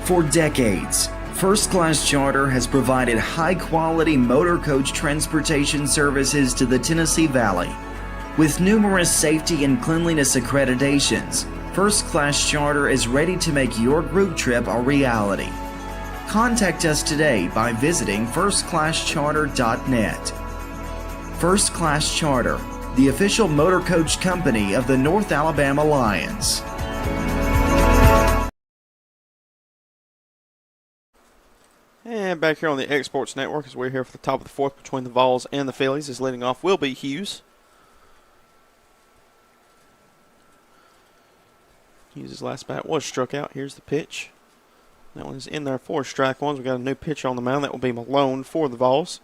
For decades, First Class Charter has provided high-quality motor coach transportation services to the Tennessee Valley. With numerous safety and cleanliness accreditations, First Class Charter is ready to make your group trip a reality. Contact us today by visiting firstclasscharter.net. First Class Charter, the official motor coach company of the North Alabama Lions. And back here on the X Sports Network, as we're here for the top of the fourth between the Vols and the Phillies, is leading off will be Hughes. Hughes' last bat was struck out. Here's the pitch. That one is in there for strike ones. We got a new pitcher on the mound. That will be Malone for the Vols.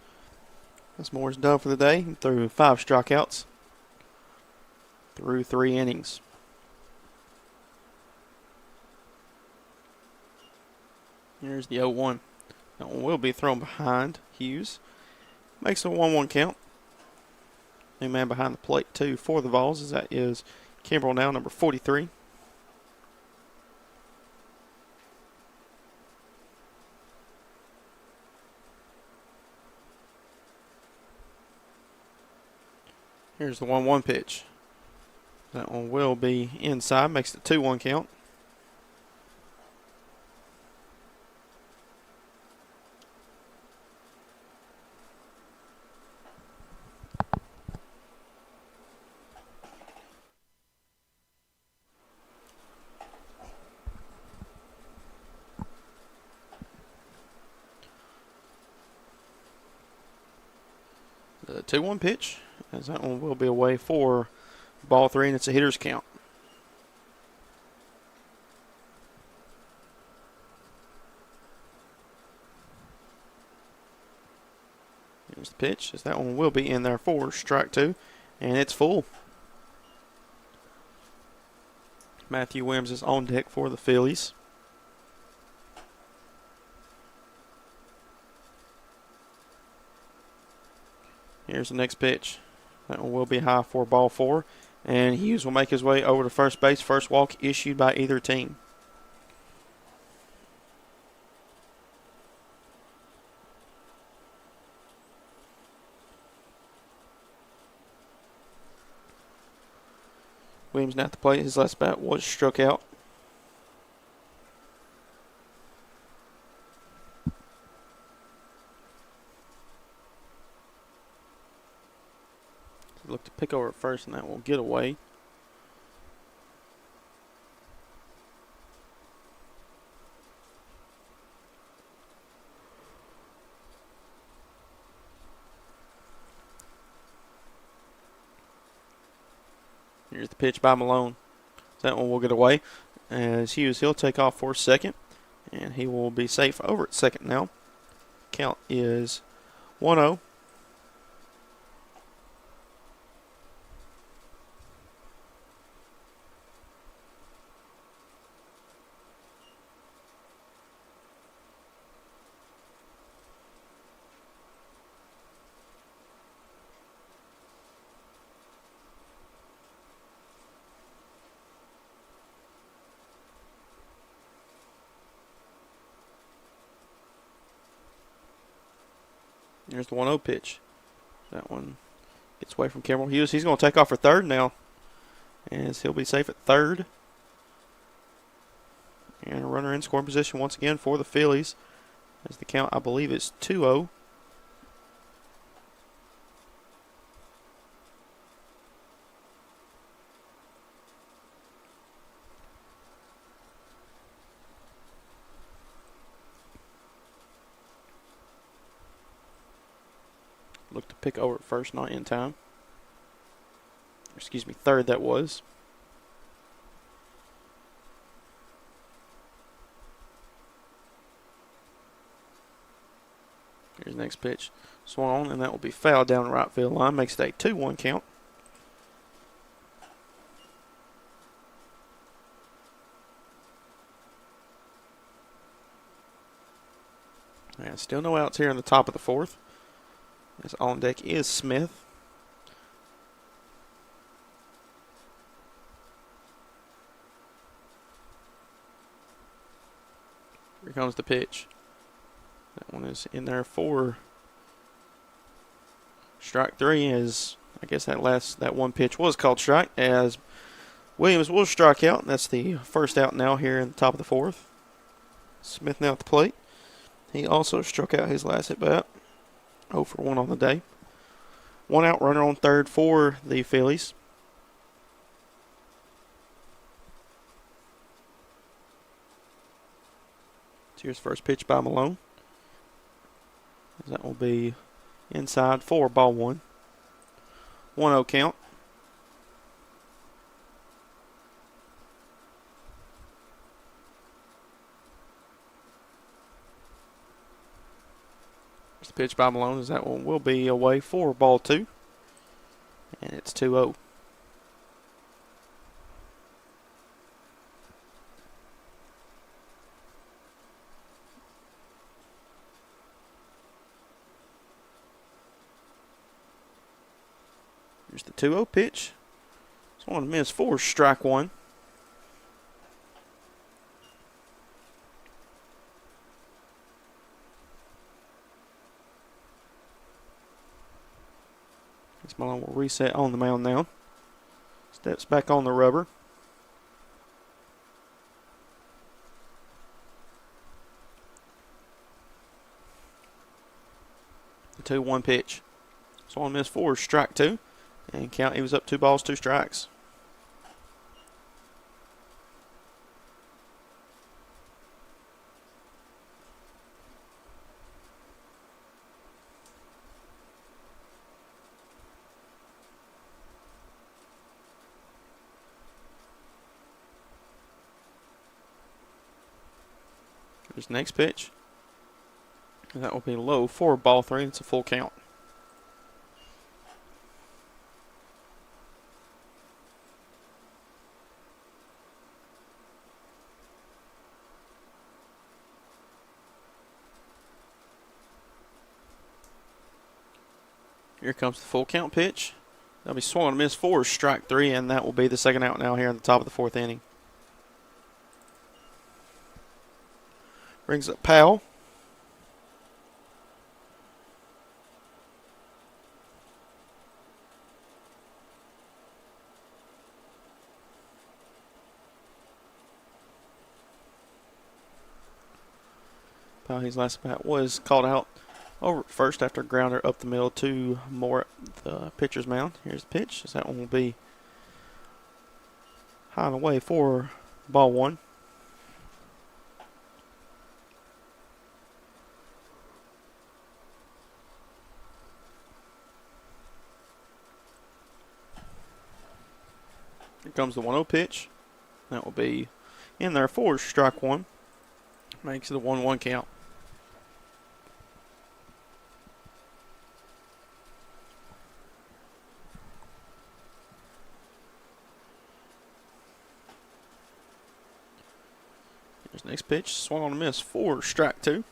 That's Moore's done for the day. He threw 5 strikeouts through 3 innings. Here's the 0-1. That one will be thrown behind Hughes. Makes a 1-1 count. New man behind the plate, too, for the Vols, as that is Kimbrell now, number 43. Here's the 1-1 pitch. That one will be inside, makes it a 2-1 count. The 2-1 pitch, as that one will be away for ball 3, and it's a hitter's count. Here's the pitch, as that one will be in there for strike 2, and it's full. Matthew Williams is on deck for the Phillies. Here's the next pitch. That one will be high for ball 4. And Hughes will make his way over to first base. First walk issued by either team. Williams now at the plate. His last bat was struck out. Look to pick over at first, and that will get away. Here's the pitch by Malone. That one will get away. As Hughes, he'll take off for second, and he will be safe over at second now. Count is 1-0. There's the 1-0 pitch. That one gets away from Cameron Hughes. He's going to take off for third now, as he'll be safe at third. And a runner in scoring position once again for the Phillies, as the count, I believe, is 2-0. Look to pick over at first, not in time. Excuse me, third that was. Here's the next pitch. Swung on, and that will be fouled down the right field line. Makes it a 2-1 count. And still no outs here in the top of the fourth. As on deck is Smith. Here comes the pitch. That one is in there for strike three, as I guess that one pitch was called strike, as Williams will strike out. That's the first out now here in the top of the fourth. Smith now at the plate. He also struck out his last at bat. 0 for 1 on the day. 1 out, runner on third for the Phillies. Here's first pitch by Malone. That will be inside for ball one. 1-0 count. Here's the pitch by Malone, as that one will be away for ball two. And it's 2-0. Here's the 2-0 pitch. It's one to miss for strike one. This Malone will reset on the mound now. Steps back on the rubber. The 2-1 pitch. So on miss for strike two. And count, he was up 2 balls, 2 strikes. Here's the next pitch. And that will be low for ball three. It's a full count. Here comes the full count pitch. That'll be swung and a miss for strike three, and that will be the second out now here in the top of the fourth inning. Brings up Powell. Powell, his last bat was called out over at first after a grounder up the middle to Moore at the pitcher's mound. Here's the pitch. That one will be high and away for ball one. Here comes the 1-0 pitch. That will be in there for strike one. Makes it a 1-1 count. Here's the next pitch. Swung on a miss for strike two.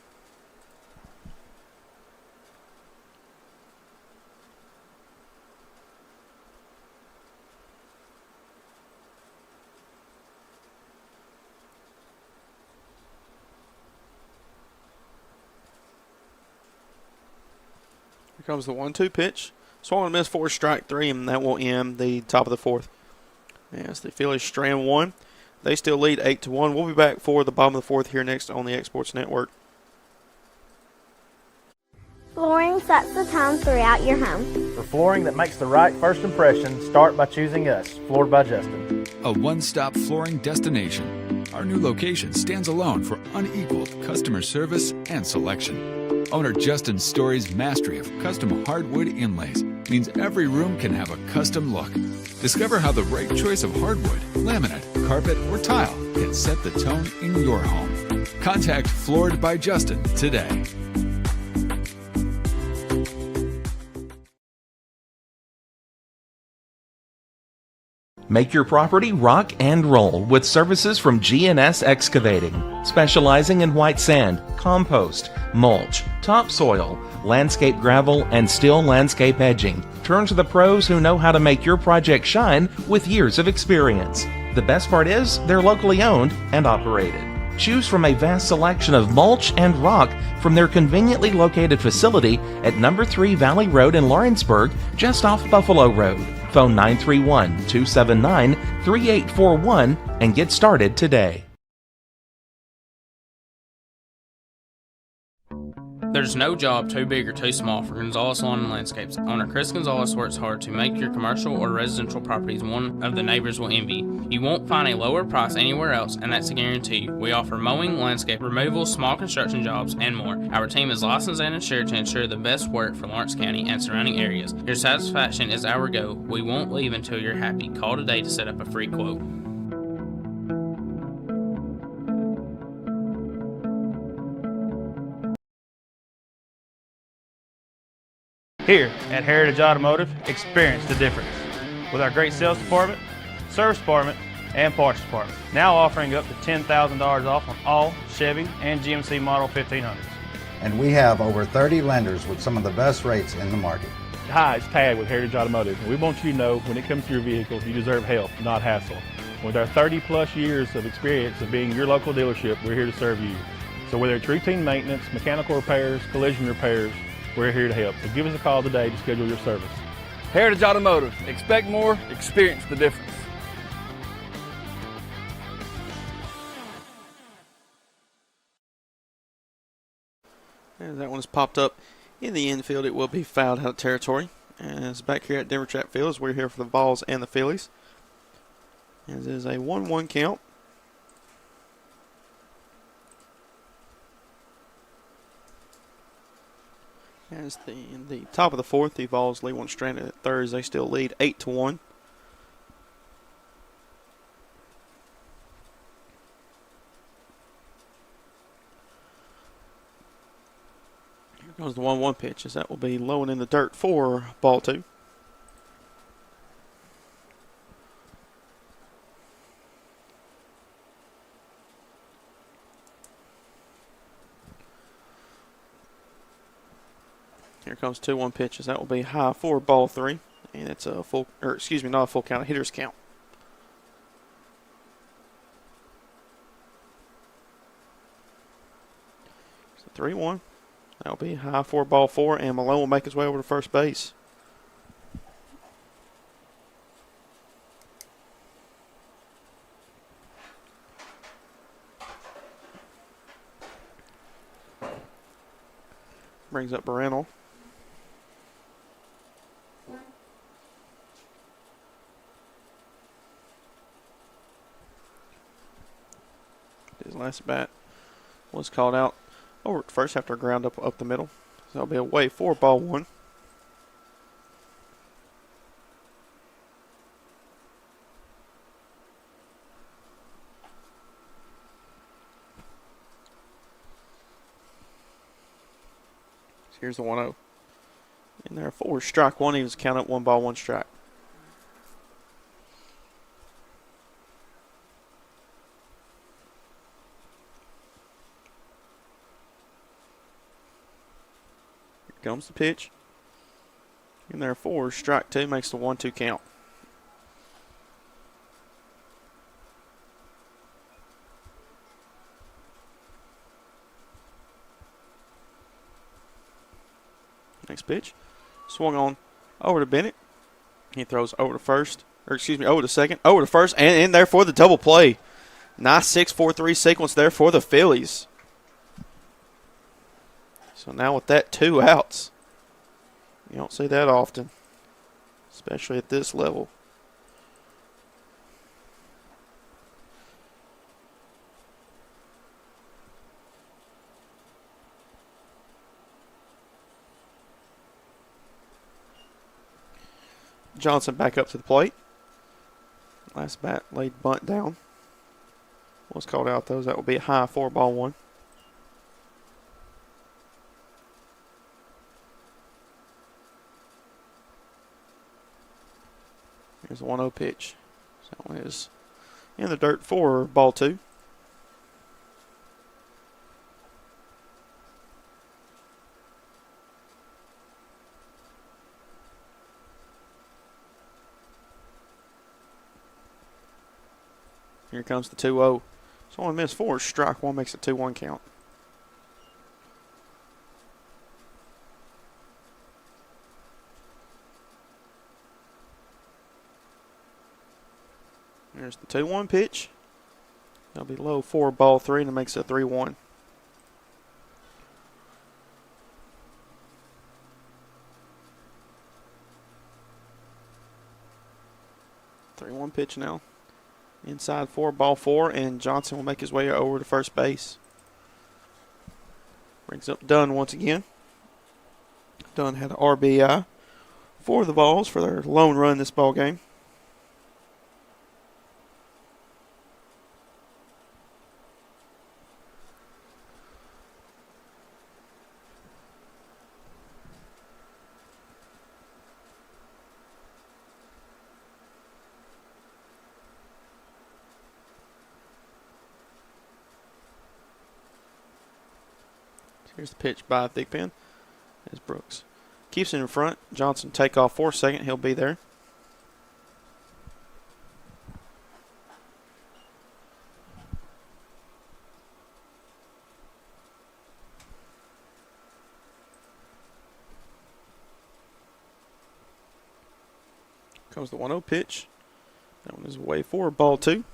comes the 1-2 pitch. Swung and missed for strike 3, and that will end the top of the 4th. As the Phillies strand 1. They still lead 8-1. We'll be back for the bottom of the 4th here next on the X Sports Network. Flooring sets the tone throughout your home. For flooring that makes the right first impression, start by choosing us, Floored by Justin. A one-stop flooring destination. Our new location stands alone for unequaled customer service and selection. Owner Justin Story's mastery of custom hardwood inlays means every room can have a custom look. Discover how the right choice of hardwood, laminate, carpet, or tile can set the tone in your home. Contact Floored by Justin today. Make your property rock and roll with services from G&S Excavating, specializing in white sand, compost, mulch, topsoil, landscape gravel, and steel landscape edging. Turn to the pros who know how to make your project shine with years of experience. The best part is they're locally owned and operated. Choose from a vast selection of mulch and rock from their conveniently located facility at number 3 Valley Road in Lawrenceburg, just off Buffalo Road. Phone 931-279-3841 and get started today. There's no job too big or too small for Gonzalez Lawn and Landscapes. Owner Chris Gonzalez works hard to make your commercial or residential properties one of the neighbors will envy. You won't find a lower price anywhere else, and that's a guarantee. We offer mowing, landscape removal, small construction jobs, and more. Our team is licensed and insured to ensure the best work for Lawrence County and surrounding areas. Your satisfaction is our goal. We won't leave until you're happy. Call today to set up a free quote. Here at Heritage Automotive, experience the difference. With our great sales department, service department, and parts department. Now offering up to $10,000 off on all Chevy and GMC Model 1500s. And we have over 30 lenders with some of the best rates in the market. Hi, it's Tag with Heritage Automotive. And we want you to know when it comes to your vehicles, you deserve help, not hassle. With our 30-plus years of experience of being your local dealership, we're here to serve you. So whether it's routine maintenance, mechanical repairs, collision repairs, we're here to help. So give us a call today to schedule your service. Heritage Automotive. Expect more, experience the difference. And that one has popped up in the infield. It will be fouled out of territory. And it's back here at Denver Track Fields. We're here for the Vols and the Phillies. As it is a 1-1 count. As in the top of the 4th, the Vols lead one stranded at third as they still lead 8-1. Here goes the 1-1 pitch as that will be low and in the dirt for ball 2. Here comes 2-1 pitches. That will be high for ball 3. And it's a full, or excuse me, not a full count, a hitter's count. So 3-1. That'll be high for ball 4, and Malone will make his way over to first base. Brings up Baranel. His last bat was called out over at first after a ground up the middle. So that'll be away for ball 1. So here's the 1-0. And there for strike 1. He was counted 1 ball, 1 strike. Comes the pitch. And therefore, strike 2 makes the 1-2 count. Next pitch. Swung on over to Bennett. He throws over to first, over to second, over to first, and in there for the double play. Nice 6-4-3 sequence there for the Phillies. So now with that, 2 outs. You don't see that often, especially at this level. Johnson back up to the plate. Last bat laid bunt down. Was called out, though. That will be a high 4-1. Here's the 1-0 pitch. That one is in the dirt for ball 2. Here comes the 2-0. It's only missed 4. Strike 1 makes it 2-1 count. There's the 2-1 pitch. That'll be low for ball 3, and it makes it 3-1. Pitch now. Inside for ball 4, and Johnson will make his way over to first base. Brings up Dunn once again. Dunn had an RBI for the Vols for their lone run this ball game. Here's the pitch by Thigpen as Brooks keeps it in front. Johnson take off for second. He'll be there. Comes the 1-0 pitch. That one is away for ball 2.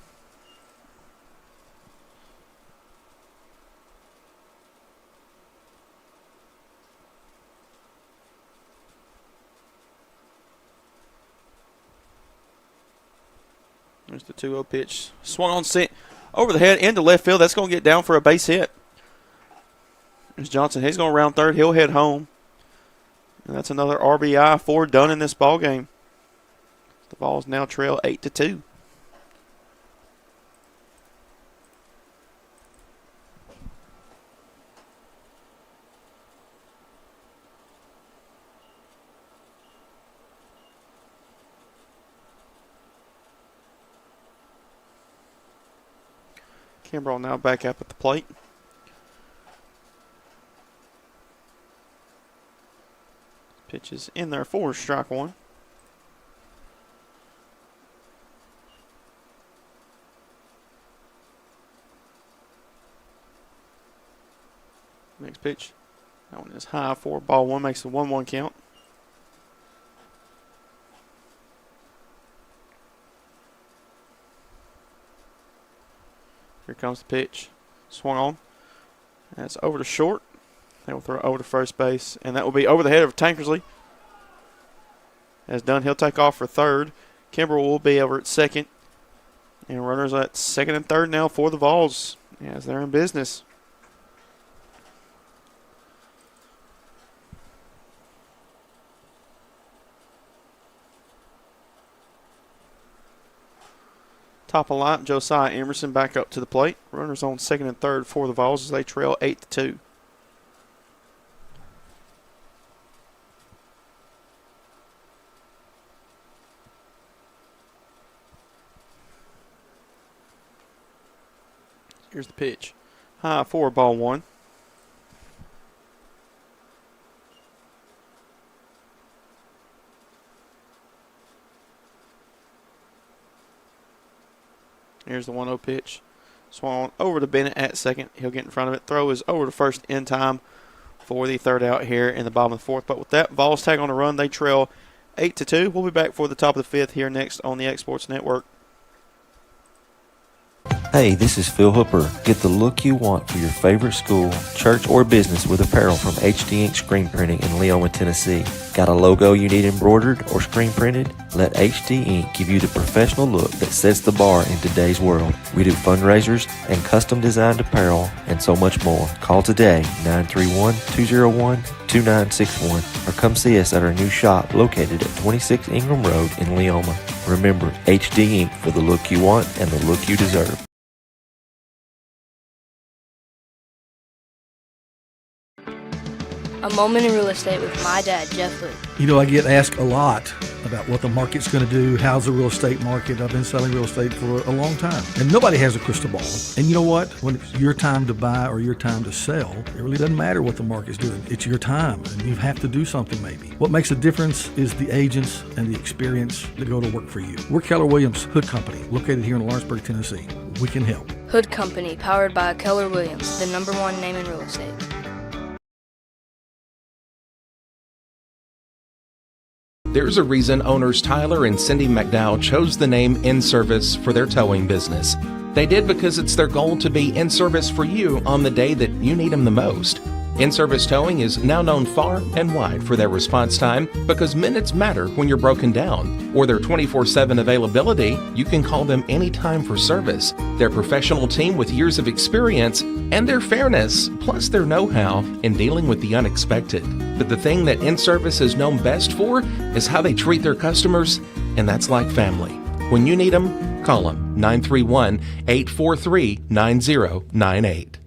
There's the 2-0 pitch. Swung on set over the head into left field. That's going to get down for a base hit. There's Johnson. He's going to round third. He'll head home. And that's another RBI for Dunn in this ball game. The Vols now trail 8-2. Kimbrell now back up at the plate. Pitch is in there for strike 1. Next pitch. That one is high for ball 1, makes the 1-1 count. Here comes the pitch. Swung on. That's over to short. They will throw over to first base, and that will be over the head of Tankersley. As done, he'll take off for third. Kimbrell will be over at second. And runners at second and third now for the Vols as they're in business. Top of line, Josiah Emerson back up to the plate. Runners on second and third for the Vols as they trail 8-2. Here's the pitch. High for ball 1. Here's the 1-0 pitch. Swung over to Bennett at second. He'll get in front of it. Throw is over to first in time for the third out here in the bottom of the fourth. But with that, Vols tag on a run. They trail 8-2. We'll be back for the top of the fifth here next on the X Sports Network. Hey, this is Phil Hooper. Get the look you want for your favorite school, church, or business with apparel from HD Ink Screen Printing in Leoma, Tennessee. Got a logo you need embroidered or screen printed? Let HD Ink give you the professional look that sets the bar in today's world. We do fundraisers and custom designed apparel and so much more. Call today, 931-201-2961, or come see us at our new shop located at 26 Ingram Road in Leoma. Remember, HD Ink for the look you want and the look you deserve. A moment in real estate with my dad, Jeff Luke. You know, I get asked a lot about what the market's going to do. How's the real estate market? I've been selling real estate for a long time. And nobody has a crystal ball. And you know what? When it's your time to buy or your time to sell, it really doesn't matter what the market's doing. It's your time, and you have to do something maybe. What makes a difference is the agents and the experience that go to work for you. We're Keller Williams Hood Company, located here in Lawrenceburg, Tennessee. We can help. Hood Company, powered by Keller Williams, the #1 name in real estate. There's a reason owners Tyler and Cindy McDowell chose the name In Service for their towing business. They did because it's their goal to be in service for you on the day that you need them the most. In-Service Towing is now known far and wide for their response time because minutes matter when you're broken down. Or their 24/7 availability, you can call them anytime for service. Their professional team with years of experience and their fairness, plus their know-how in dealing with the unexpected. But the thing that In-Service is known best for is how they treat their customers, and that's like family. When you need them, call them 931-843-9098.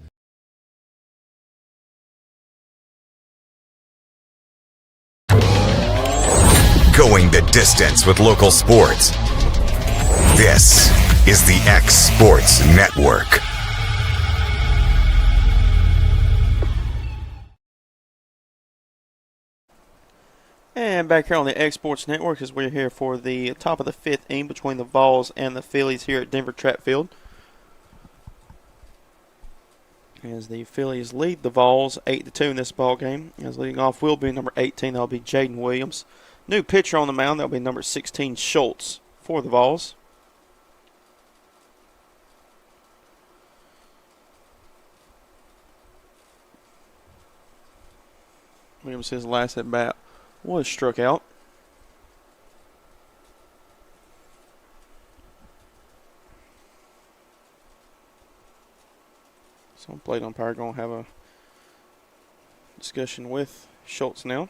Going the distance with local sports. This is the X Sports Network. And back here on the X Sports Network as we're here for the top of the fifth inning between the Vols and the Phillies here at Denver Track Field. As the Phillies lead the Vols 8-2 in this ball game. As leading off will be number 18, that'll be Jaden Williams. New pitcher on the mound, that'll be number 16, Schultz, for the Vols. Williams, his last at bat was struck out. So plate umpire going to have a discussion with Schultz now.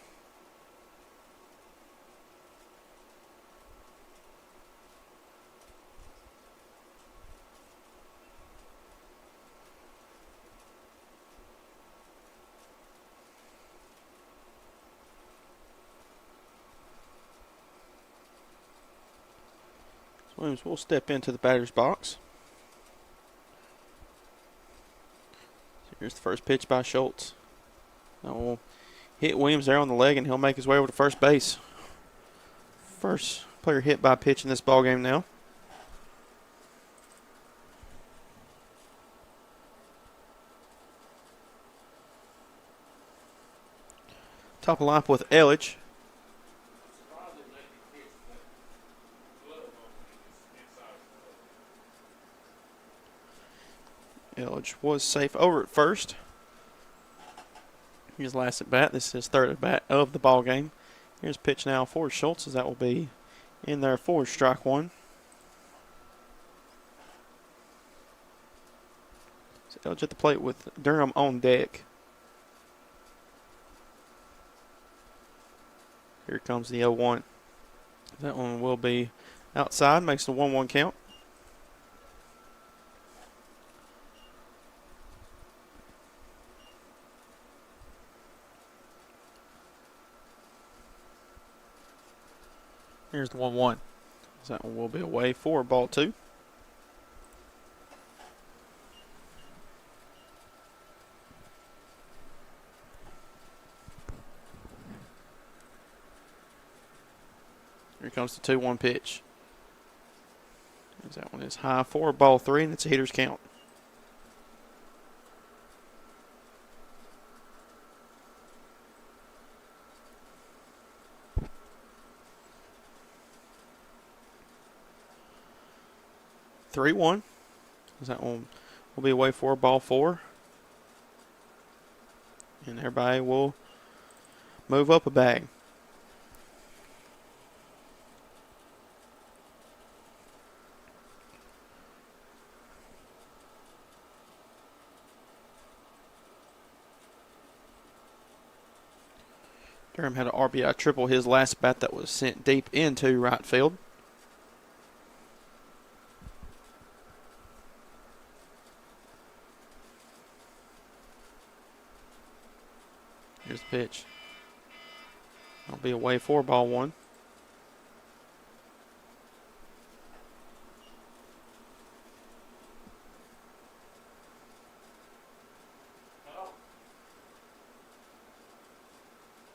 Williams will step into the batter's box. So here's the first pitch by Schultz. That will hit Williams there on the leg, and he'll make his way over to first base. First player hit by pitch in this ball game now. Top of the lineup with Elledge. Elledge was safe over at first. His last at bat. This is his third at bat of the ball game. Here's pitch now for Schultz, as that will be in there for strike one. So Elledge at the plate with Durham on deck. Here comes the 0-1. That one will be outside, makes the 1-1 count. Here's the 1-1. That one will be away for ball two. Here comes the 2-1 pitch. That one is high for ball three, and it's a hitter's count. 3-1. That one will be away for ball 4. And everybody will move up a bag. Durham had an RBI triple his last bat that was sent deep into right field. Here's the pitch. That'll be away for ball 1.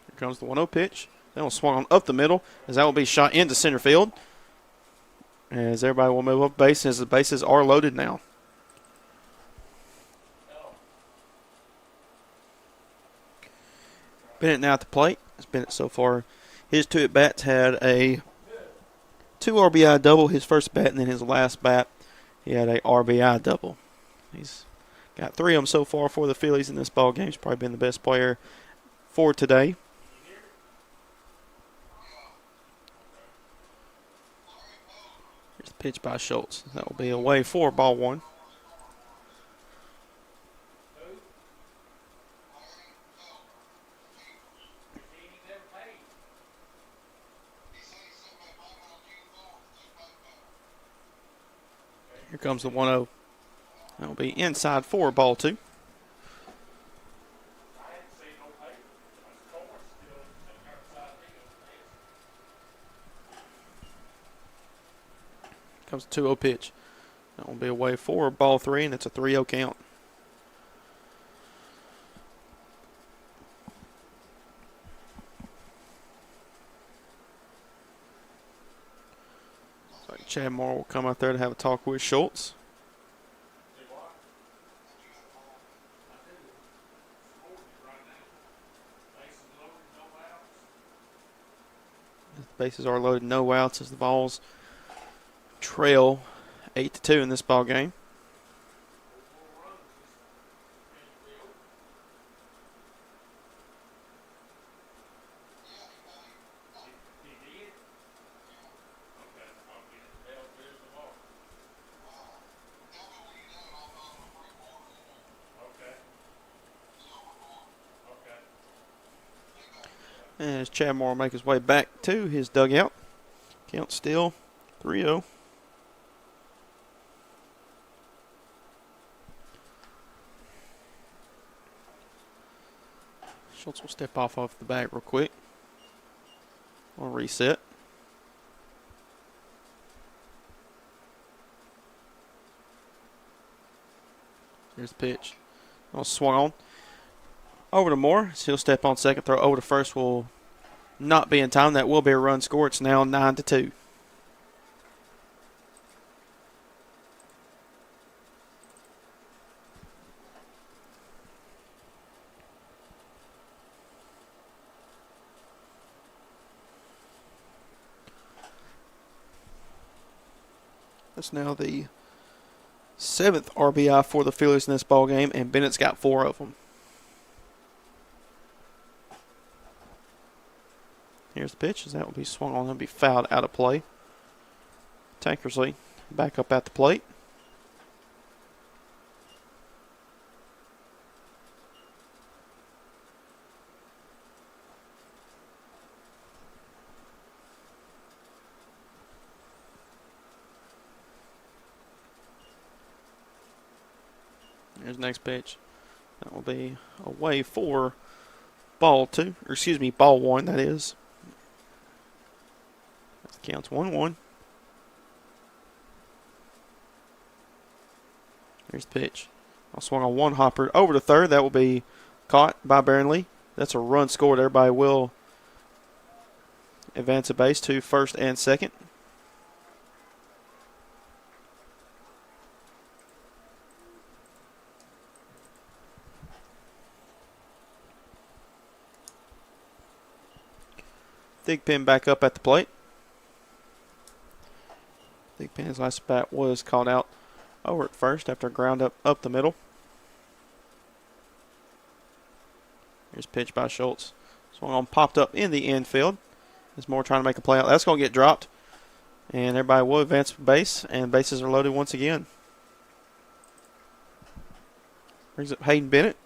Here comes the 1-0 pitch. That will swung on up the middle as that will be shot into center field. As everybody will move up base as the bases are loaded now. Bennett now at the plate. As Bennett so far, his 2 at-bats had a 2 RBI double his first bat, and then his last bat, he had a RBI double. He's got 3 of them so far for the Phillies in this ball game. He's probably been the best player for today. Here's the pitch by Schultz. That will be away for ball 1. Here comes the 1-0. That will be inside for ball 2. Comes the 2-0 pitch. That will be away for ball 3, and it's a 3-0 count. So Chad Moore will come out there to have a talk with Schultz. The bases are loaded, no outs as the Vols trail 8-2 in this ball game. And as Chad Moore will make his way back to his dugout. Count still 3-0. Schultz will step off the bag real quick. We'll reset. Here's the pitch. I'll swung on. Over to Moore. So he'll step on second, throw over to first will not be in time. That will be a run score. It's now 9-2. That's now the 7th RBI for the Phillies in this ball game, and Bennett's got 4 of them. Here's the pitch, as that will be swung on and be fouled out of play. Tankersley back up at the plate. Here's the next pitch. That will be away for ball 2, or excuse me, ball 1, that is. That counts 1-1. Here's the pitch. I'll swung on one hopper over to third. That will be caught by Barronley. That's a run scored. Everybody will advance a base to first and second. Thigpen back up at the plate. Big Penny's last bat was called out over at first after a ground up the middle. Here's pitch by Schultz. Swung on, popped up in the infield. There's Moore trying to make a play out. That's going to get dropped. And everybody will advance for base, and bases are loaded once again. Brings up Hayden Bennett.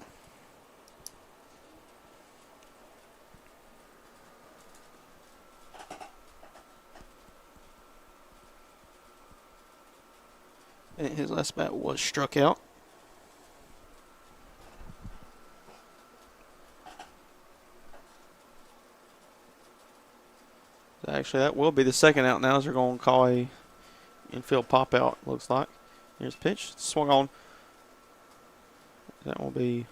And his last bat was struck out. Actually, that will be the second out now as they're going to call a infield pop out, looks like. Here's the pitch. Swung on. That will be,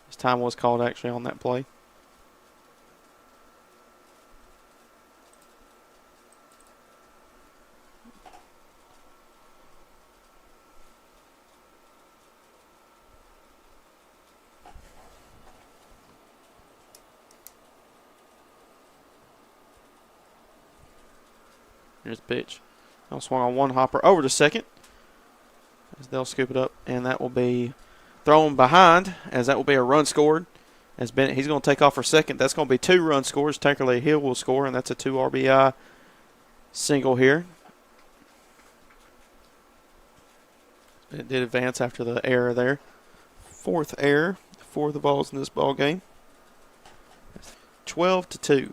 his time was called actually on that play. Here's the pitch. Now swung on one hopper over to second as they'll scoop it up, and that will be thrown behind as that will be a run scored. As Bennett, he's going to take off for second. That's going to be 2 run scores. Tankerley Hill will score, and that's a 2 RBI single here. It did advance after the error there. 4th error for the Vols in this ball game. 12-2.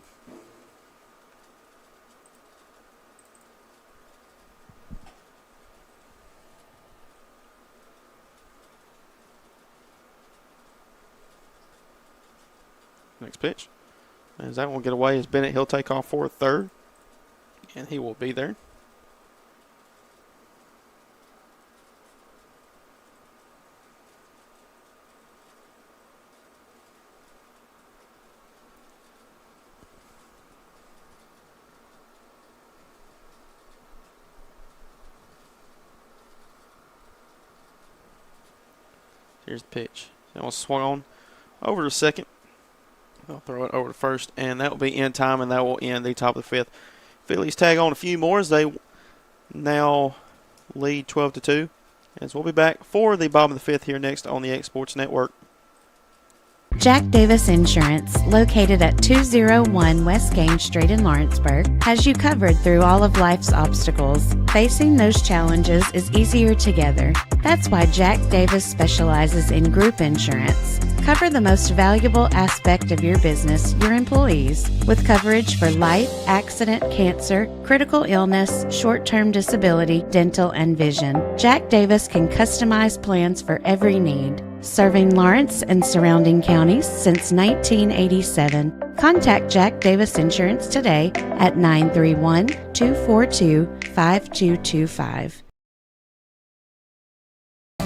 Next pitch. As that won't get away as Bennett, he'll take off for third. And he will be there. Here's the pitch. That was swung on over to second. They'll throw it over to first, and that will be in time, and that will end the top of the 5th. Phillies tag on a few more as they now lead 12-2. As we'll be back for the bottom of the 5th here next on the X Sports Network. Jack Davis Insurance, located at 201 West Gaines Street in Lawrenceburg, has you covered through all of life's obstacles. Facing those challenges is easier together. That's why Jack Davis specializes in group insurance. Cover the most valuable aspect of your business, your employees, with coverage for life, accident, cancer, critical illness, short-term disability, dental, and vision. Jack Davis can customize plans for every need. Serving Lawrence and surrounding counties since 1987. Contact Jack Davis Insurance today at 931-242-5225.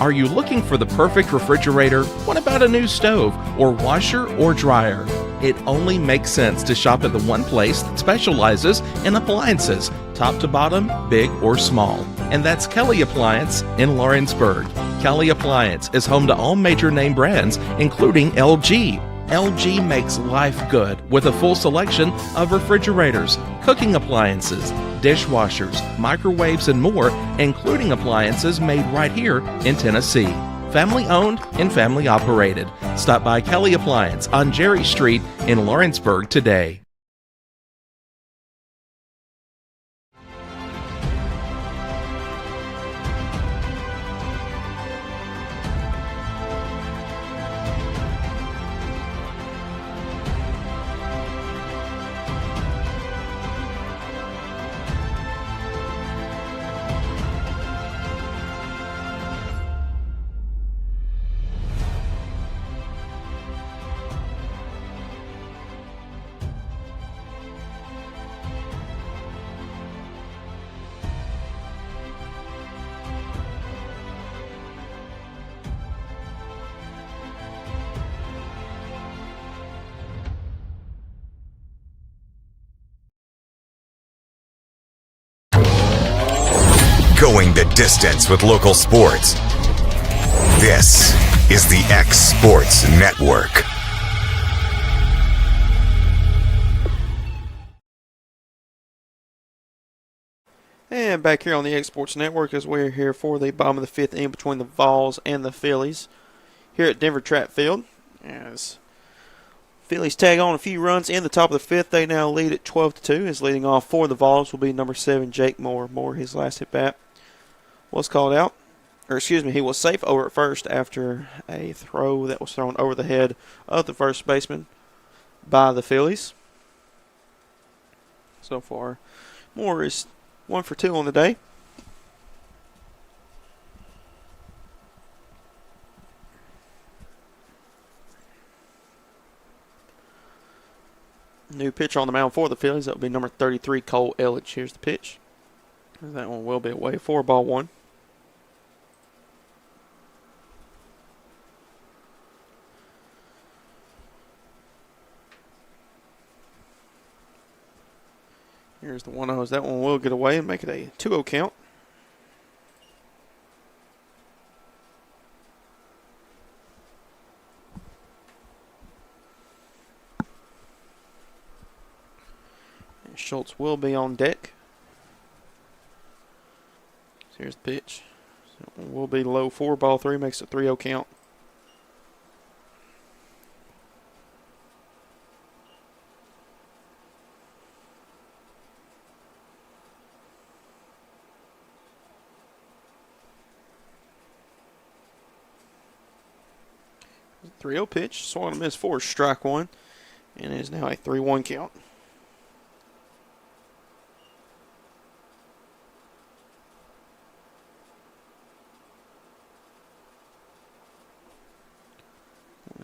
Are you looking for the perfect refrigerator? What about a new stove or washer or dryer? It only makes sense to shop at the one place that specializes in appliances, top to bottom, big or small. And that's Kelly Appliance in Lawrenceburg. Kelly Appliance is home to all major name brands, including LG. LG makes life good with a full selection of refrigerators, cooking appliances, dishwashers, microwaves, and more, including appliances made right here in Tennessee. Family owned and family operated. Stop by Kelly Appliance on Jerry Street in Lawrenceburg today. Going the distance with local sports. This is the X Sports Network. And back here on the X Sports Network as we're here for the bottom of the fifth inning between the Vols and the Phillies here at Denver Track Field. As Phillies tag on a few runs in the top of the fifth, they now lead at 12-2. As leading off for the Vols will be number 7, Jake Moore. Moore, his last at bat, was called out. He was safe over at first after a throw that was thrown over the head of the first baseman by the Phillies. So far, Moore is 1 for 2 on the day. New pitcher on the mound for the Phillies. That will be number 33, Cole Elledge. Here's the pitch. That one will be away. 4-1. Here's the 1-0. That one will get away and make it a 2-0 count. And Schultz will be on deck. So here's the pitch. So that one will be low. 4-3, makes it a 3-0 count. The 3-0 pitch, swung and missed for strike one, and it is now a 3-1 count.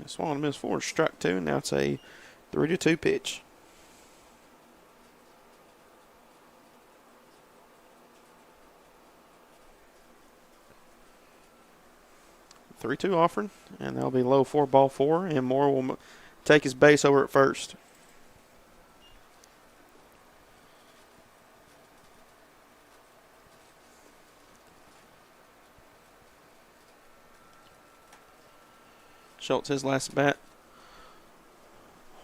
Swung and missed for strike two, and now it's a 3-2 pitch. Three-two offering, and that'll be low. 4-4, and Moore will take his base over at first. Schultz, his last bat,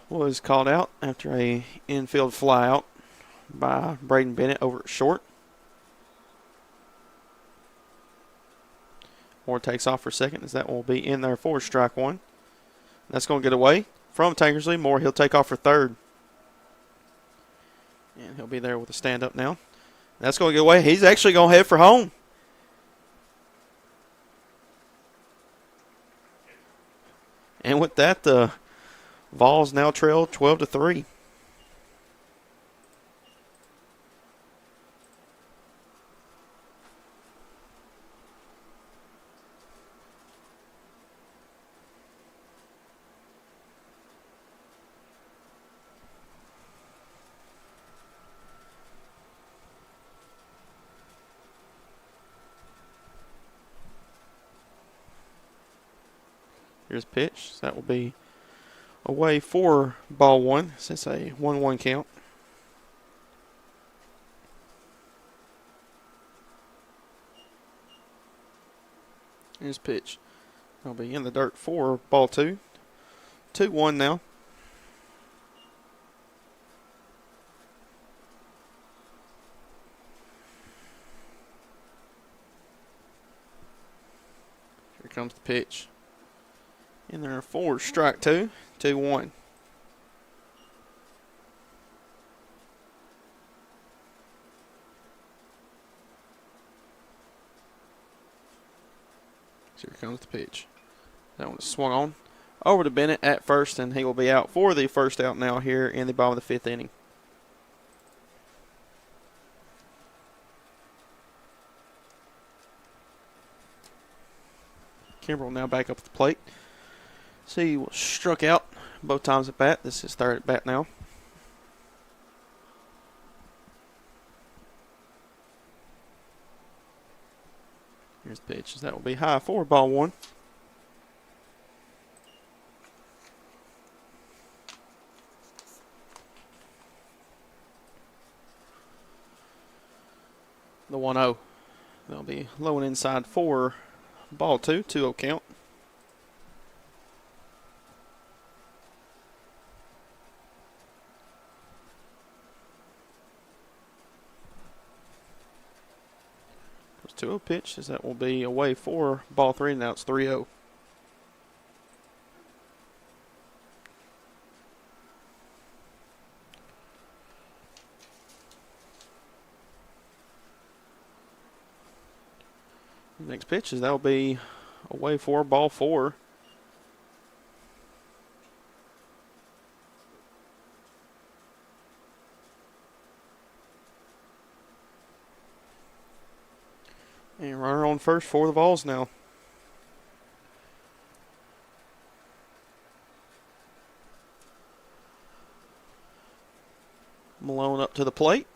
was called out after a infield flyout by Braden Bennett over at short. Moore takes off for second, as that will be in there for strike one. That's going to get away from Tankersley. Moore, he'll take off for third. And he'll be there with a stand-up now. That's going to get away. He's actually going to head for home. And with that, the Vols now trail 12-3. Here's a pitch. So that will be away for ball one, since a 1-1 count. Here's a pitch. That'll be in the dirt for ball two. 2-1 now. Here comes the pitch. In there for strike two. 2-1. So here comes the pitch. That one is swung on over to Bennett at first, and he will be out for the first out now here in the bottom of the fifth inning. Kimbrell now back up at the plate. See, he was struck out both times at bat. This is his third at bat now. Here's the pitch. That will be high for ball one. The 1-0. That'll be low and inside for ball two. 2-0 count. 2-0 pitch, as that will be away for ball 3. Now it's 3-0. Next pitch is that'll be away for ball 4. And runner on first for the Vols now. Malone up to the plate.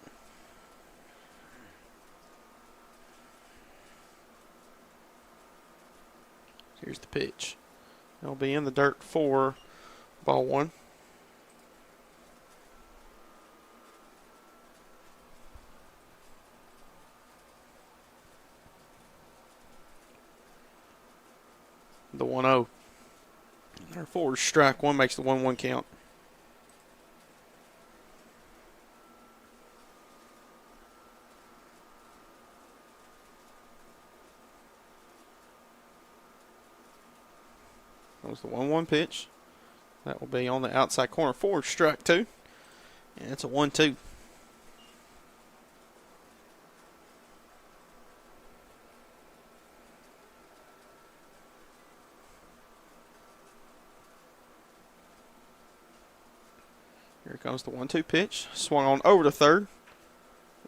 Here's the pitch. It'll be in the dirt for ball 1. The 1-0. Therefore, strike 1 makes the 1-1 count. That was the 1-1 pitch. That will be on the outside corner for strike 2. And it's a 1-2. Here comes the 1-2 pitch. Swung on over to third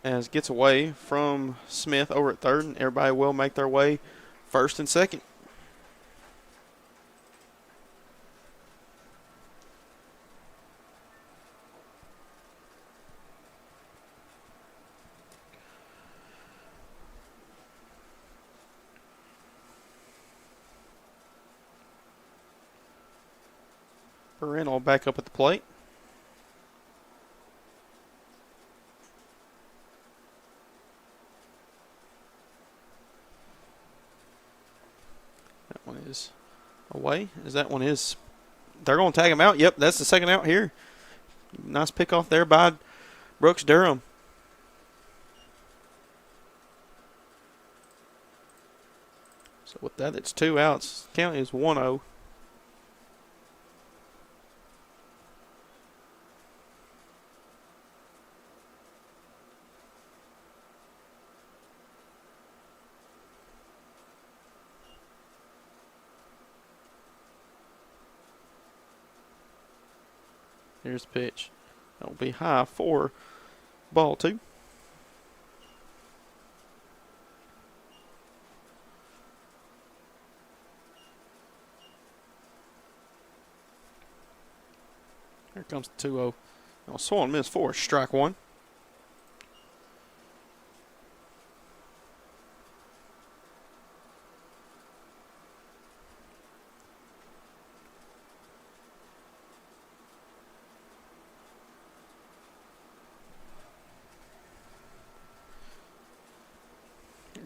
as gets away from Smith over at third. And everybody will make their way first and second. Parental back up at the plate. That one is away. That one is. They're going to tag him out. Yep, that's the second out here. Nice pick off there by Brooks Durham. So with that, it's 2 outs. Count is 1-0. Here's the pitch. That will be high for ball 2. Here comes the 2-0. Now swung and missed for strike 1.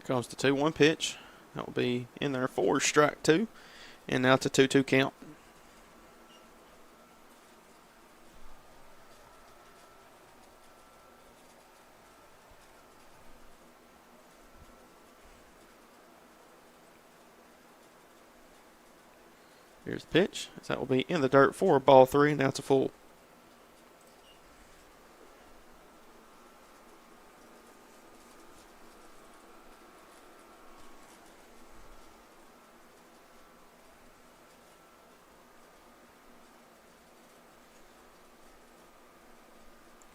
Comes the 2-1 pitch. That will be in there for strike 2. And now it's a 2-2 count. Here's the pitch. That will be in the dirt for ball 3. Now it's a full.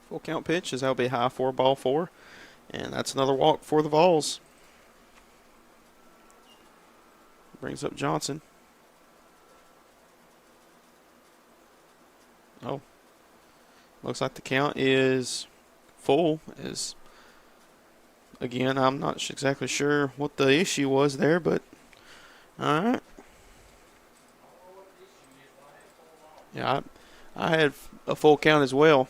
Full count pitch, as that'll be high for ball 4. And that's another walk for the Vols. Brings up Johnson. Oh. Looks like the count is full. Again, I'm not exactly sure what the issue was there, but all right. Yeah, I had a full count as well.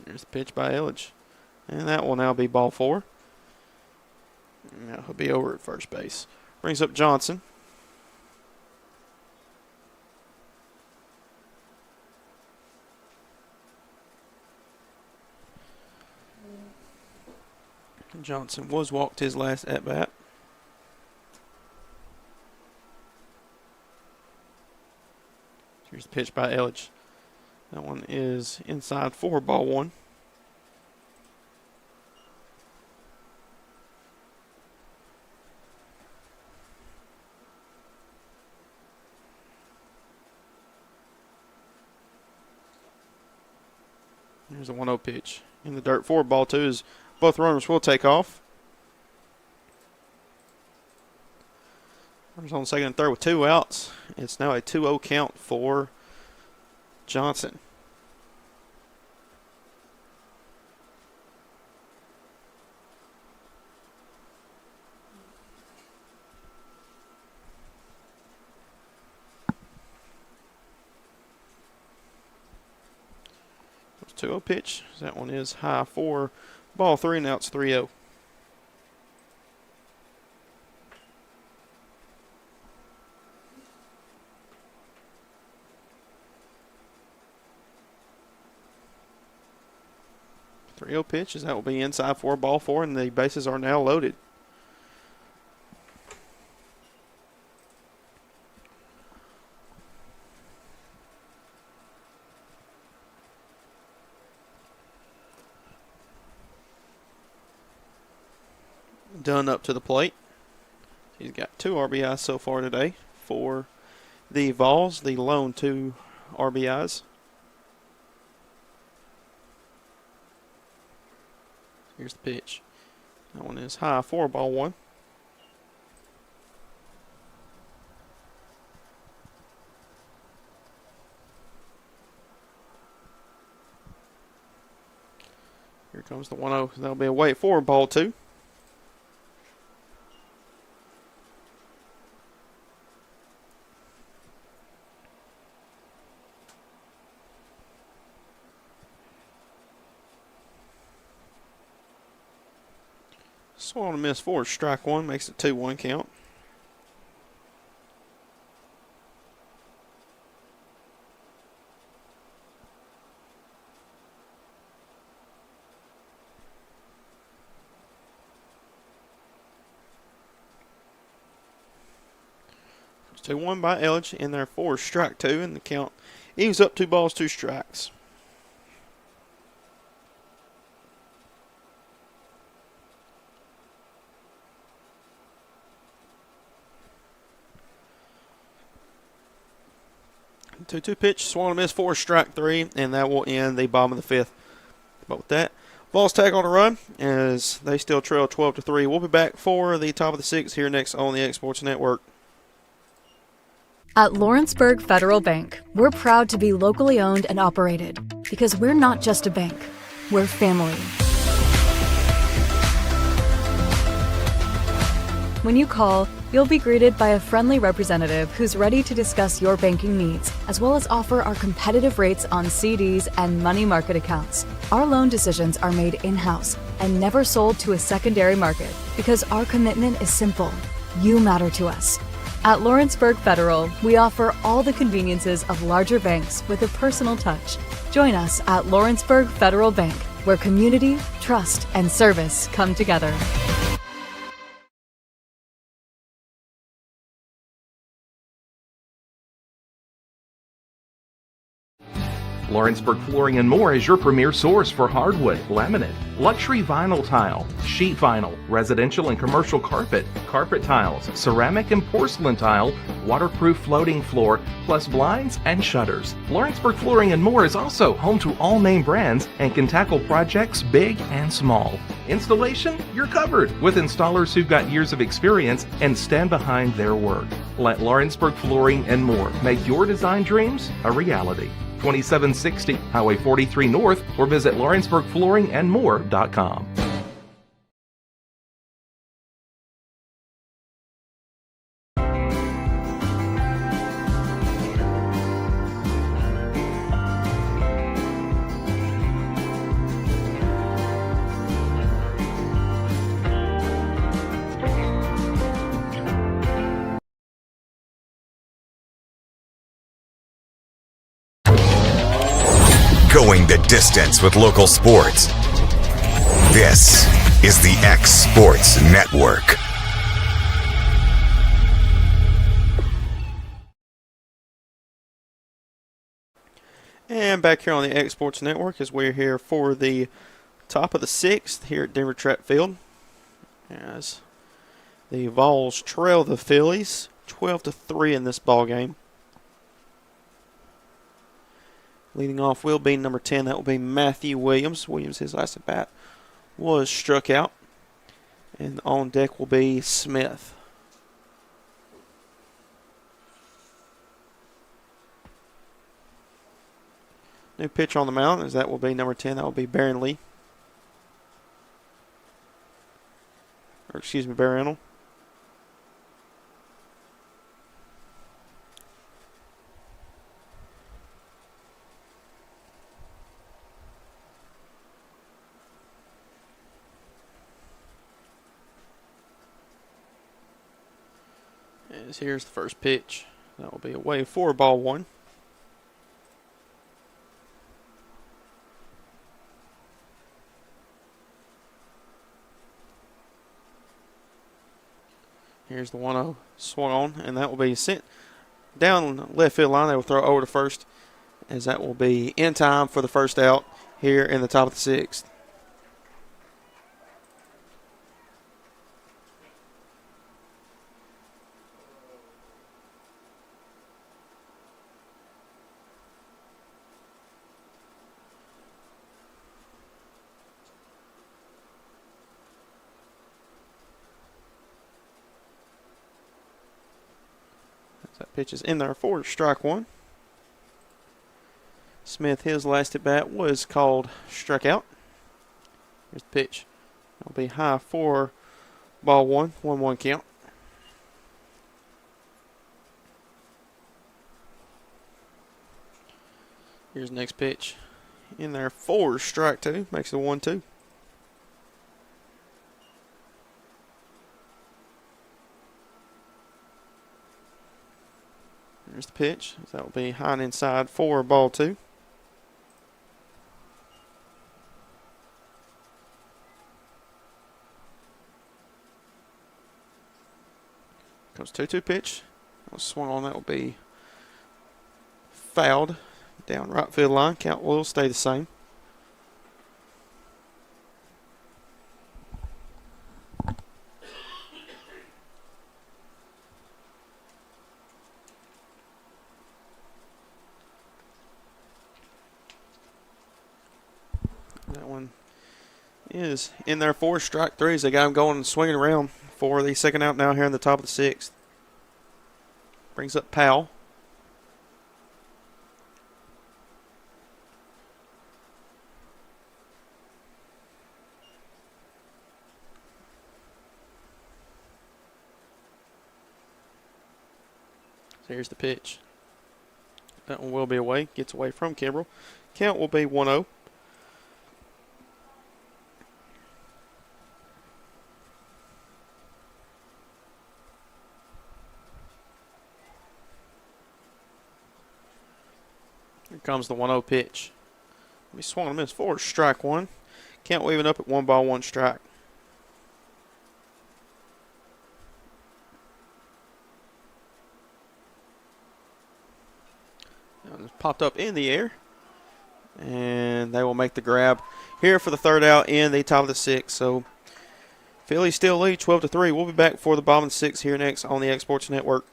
Here's the pitch by Elledge. And that will now be ball 4. Now he'll be over at first base. Brings up Johnson. Johnson was walked his last at bat. Here's the pitch by Elledge. That one is inside for ball one. Here's a 1-0 pitch. In the dirt for ball two is both runners will take off. Runners on second and third with 2 outs. It's now a 2-0 count for Johnson. There's 2-0 pitch. That one is high for ball three, now it's 3-0. Pitch, as that will be inside for ball four, and the bases are now loaded. Dunn up to the plate. He's got 2 RBIs so far today for the Vols, the lone 2 RBIs. Here's the pitch. That one is high for ball one. Here comes the 1-0. That'll be a wait for ball two. Swung on a miss for strike one, makes it 2-1 count. It's 2-1 by Elledge in there for strike two, and the count evens up 2 balls, 2 strikes. The 2-2 pitch, swung and miss for strike three, and that will end the bottom of the fifth. But with that, Vols tag on a run as they still trail 12-3. We'll be back for the top of the sixth here next on the X Sports Network. At Lawrenceburg Federal Bank, we're proud to be locally owned and operated because we're not just a bank, we're family. When you call, you'll be greeted by a friendly representative who's ready to discuss your banking needs, as well as offer our competitive rates on CDs and money market accounts. Our loan decisions are made in-house and never sold to a secondary market because our commitment is simple. You matter to us. At Lawrenceburg Federal, we offer all the conveniences of larger banks with a personal touch. Join us at Lawrenceburg Federal Bank, where community, trust, and service come together. Lawrenceburg Flooring and More is your premier source for hardwood, laminate, luxury vinyl tile, sheet vinyl, residential and commercial carpet, carpet tiles, ceramic and porcelain tile, waterproof floating floor, plus blinds and shutters. Lawrenceburg Flooring and More is also home to all name brands and can tackle projects big and small. Installation? You're covered with installers who've got years of experience and stand behind their work. Let Lawrenceburg Flooring and More make your design dreams a reality. 2760 Highway 43 North, or visit LawrenceburgFlooringandMore.com. Going the distance with local sports. This is the X Sports Network. And back here on the X Sports Network as we're here for the top of the 6th here at Denver Track Field, as the Vols trail the Phillies 12-3 in this ball game. Leading off will be number 10. That will be Matthew Williams. Williams, his last at bat was struck out. And on deck will be Smith. New pitcher on the mound, as that will be number 10. That will be Barron Lee. Or excuse me, Barry Arnold. As here's the first pitch. That will be away for ball 1. Here's the 1-0 swung on, and that will be sent down left field line. They will throw over to first, as that will be in time for the first out here in the top of the 6th. That pitch is in there for strike 1. Smith, his last at bat was called struck out. Here's the pitch. That'll be high for ball 1, 1-1 count. Here's the next pitch. In there for strike 2. Makes it a 1-2. There's the pitch. That will be high and inside for ball 2. Comes 2-2 pitch. That was swung on. That will be fouled down right field line. Count will stay the same. That one is in there for strike 3 as they got him going and swinging around for the second out now here in the top of the 6th. Brings up Powell. So here's the pitch. That one will be away. Gets away from Kimbrell. Count will be 1-0. Here comes the 1-0 pitch. We swung and missed for strike 1. Count leaving up at 1-1 strike. Popped up in the air, and they will make the grab here for the third out in the top of the 6th. So Phillies still lead 12-3. We'll be back for the bottom of the 6th here next on the X Sports Network.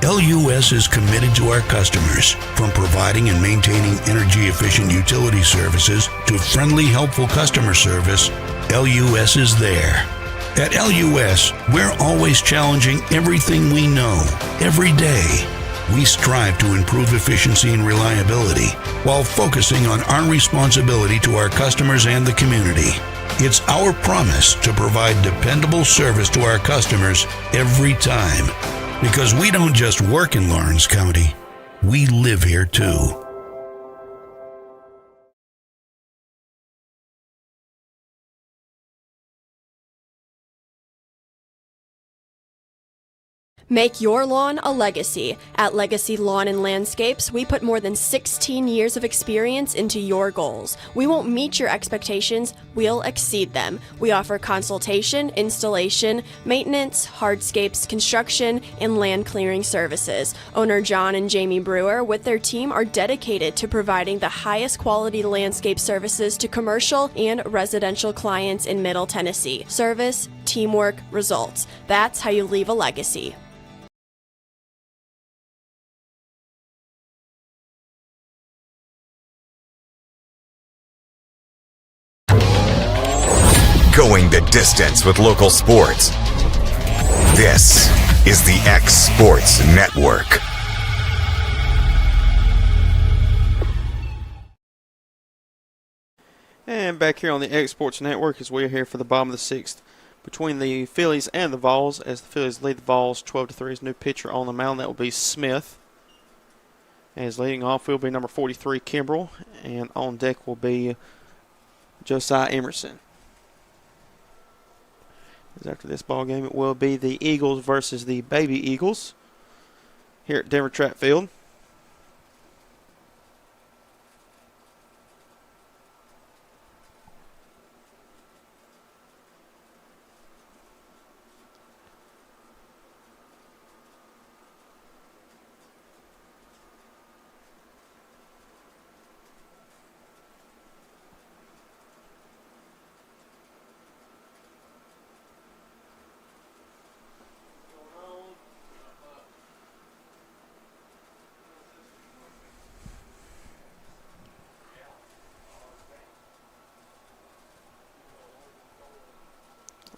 LUS is committed to our customers, from providing and maintaining energy-efficient utility services to friendly, helpful customer service. LUS is there. At LUS, we're always challenging everything we know, every day. we strive to improve efficiency and reliability while focusing on our responsibility to our customers and the community. It's our promise to provide dependable service to our customers every time, because we don't just work in Lawrence County, we live here too. Make your lawn a legacy. At Legacy Lawn and Landscapes, we put more than 16 years of experience into your goals. We won't meet your expectations, we'll exceed them. We offer consultation, installation, maintenance, hardscapes, construction, and land clearing services. Owner John and Jamie Brewer with their team are dedicated to providing the highest quality landscape services to commercial and residential clients in Middle Tennessee. Service, teamwork, results. That's how you leave a legacy. Going the distance with local sports. This is the X Sports Network. And back here on the X Sports Network as we're here for the bottom of the sixth between the Phillies and the Vols, as the Phillies lead the Vols 12-3. As new pitcher on the mound, that will be Smith. As leading off will be number 43, Kimbrell, and on deck will be Josiah Emerson. As after this ball game, it will be the Eagles versus the Baby Eagles here at Denver Track Field.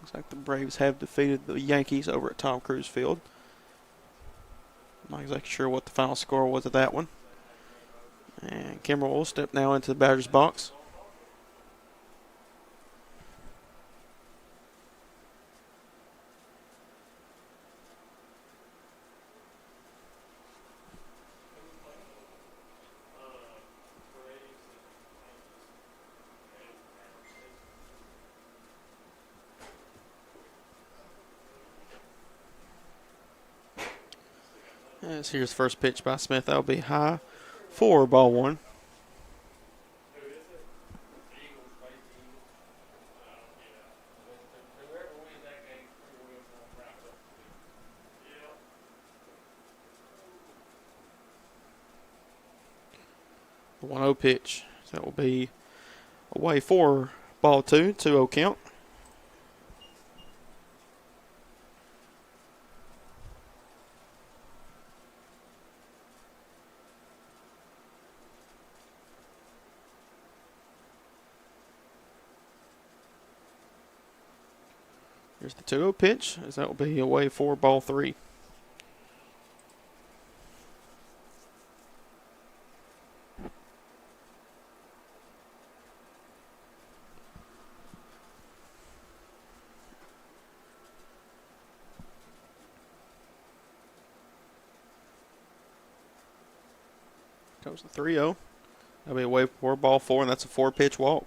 Looks like the Braves have defeated the Yankees over at Tom Cruise Field. Not exactly sure what the final score was of that one. And Kimbrell will step now into the batter's box. As here's the first pitch by Smith. That'll be high for ball one. The 1-0 pitch. So that will be away for ball two, 2-0 count. Here's the 2-0 pitch, as that will be away for ball three. Goes the 3-0. That'll be away for ball four, and that's a 4-pitch walk.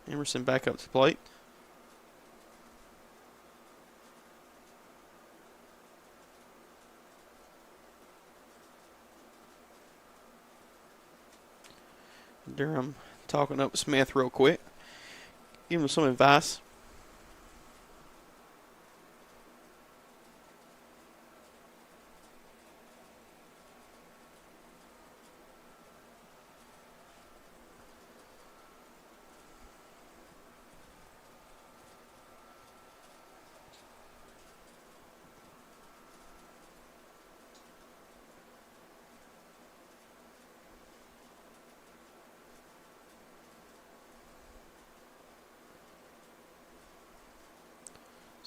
Emerson back up to the plate. Durham talking up with Smith real quick. Give him some advice.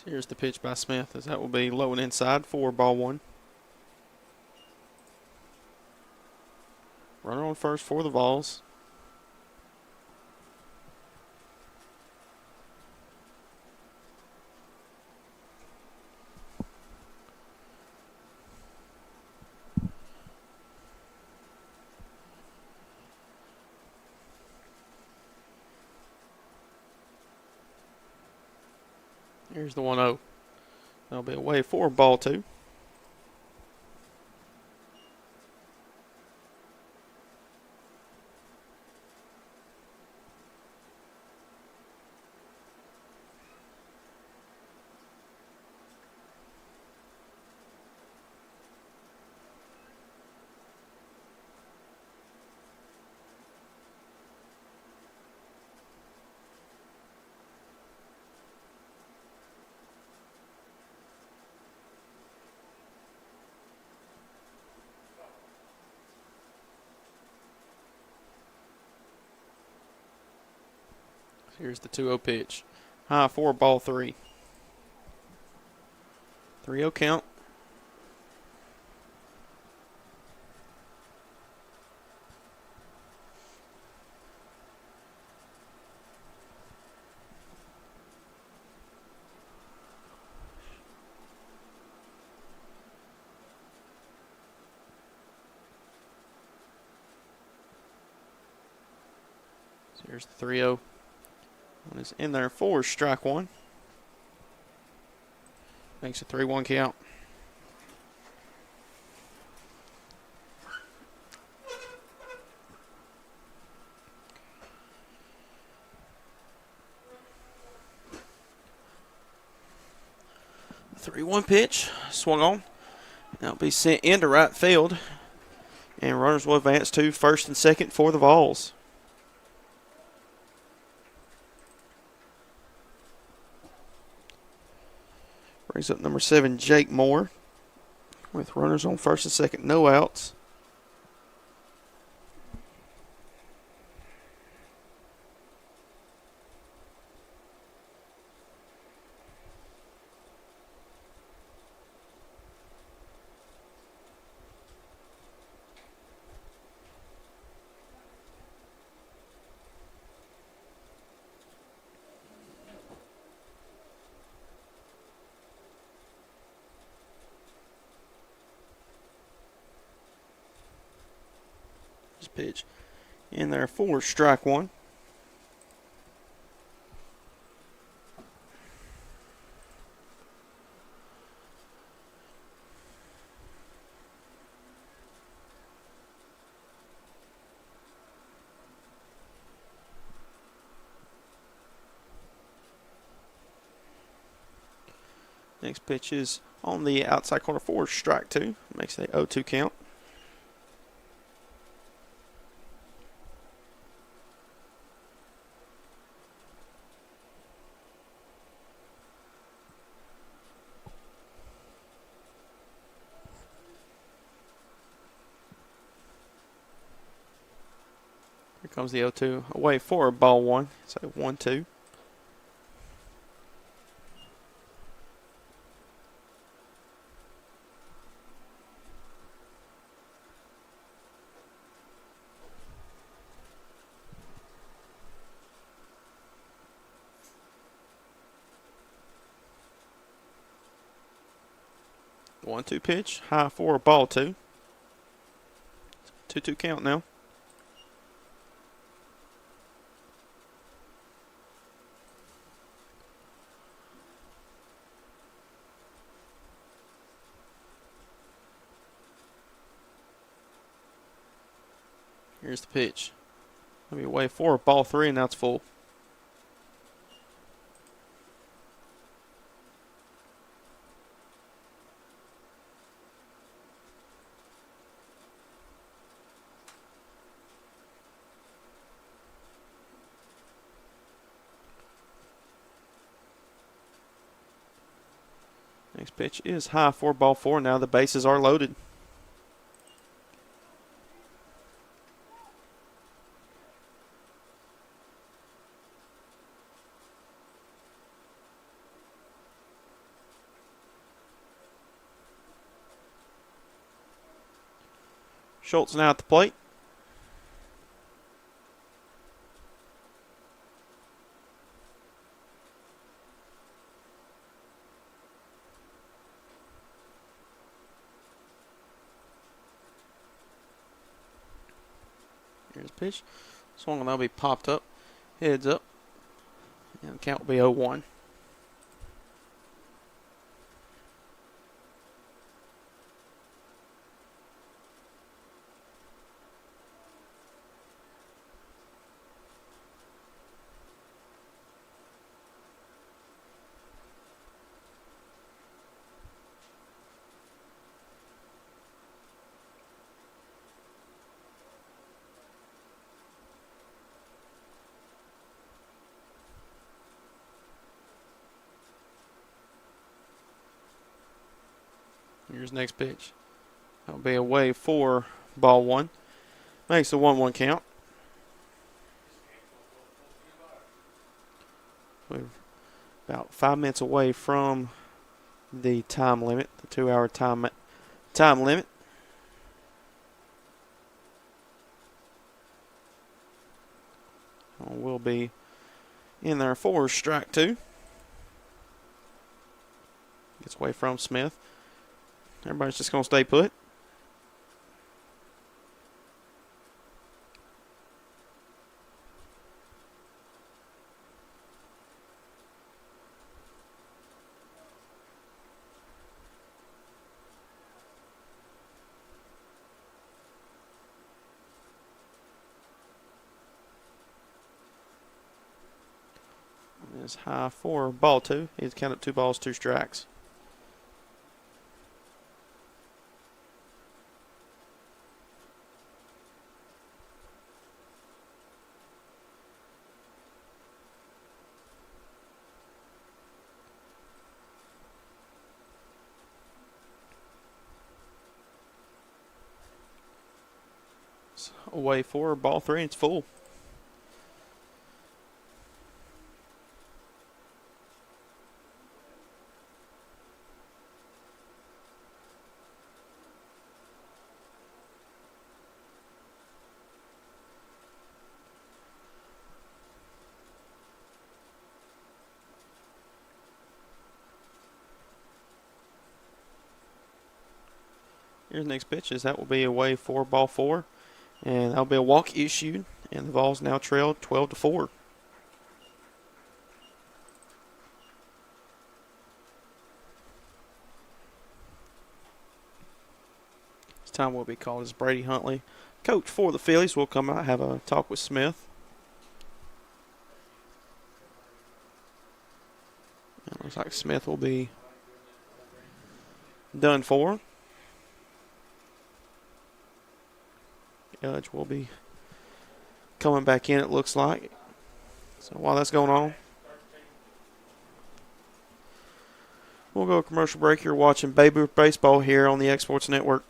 Here's the pitch by Smith, as that will be low and inside for ball one. Runner on first for the Vols. Here's the 1-0. That'll be away for ball two. Here's the 2-0 pitch. High for ball three. 3-0 count. So here's the 3-0. One is in there for strike one. Makes a 3-1 count. The 3-1 pitch swung on. That'll be sent into right field. And runners will advance to first and second for the Vols. Brings up number 7, Jake Moore, with runners on first and second, no outs. Pitch in there for strike one. Next pitch is on the outside corner for strike two. Makes a 0-2 count. Here comes the 0-2 away for ball one. So 1-2. The 1-2 pitch, high for ball two. 2-2 count now. Here's the pitch. Let me away for ball three, and now it's full. Next pitch is high for ball four. Now the bases are loaded. Schultz now at the plate. Here's pitch. Swung and that'll be popped up. Heads up. And the count will be 0-1. Here's next pitch. That'll be away for ball one. Makes a 1-1 count. We're about 5 minutes away from the time limit, the 2-hour time limit. We'll be in there for strike two. Gets away from Smith. Everybody's just going to stay put. It's high for ball two. He's counted 2 balls, 2 strikes. Away for ball 3, and it's full. Here's the next pitch. That will be away for ball 4. And that'll be a walk issued, and the Vols now trail 12-4. This time will be called as Brady Huntley, coach for the Phillies, will come out and have a talk with Smith. It looks like Smith will be done for. Judge will be coming back in, it looks like. So while that's going on, we'll go to commercial break. You're watching Babe Ruth Baseball here on the Exports Network.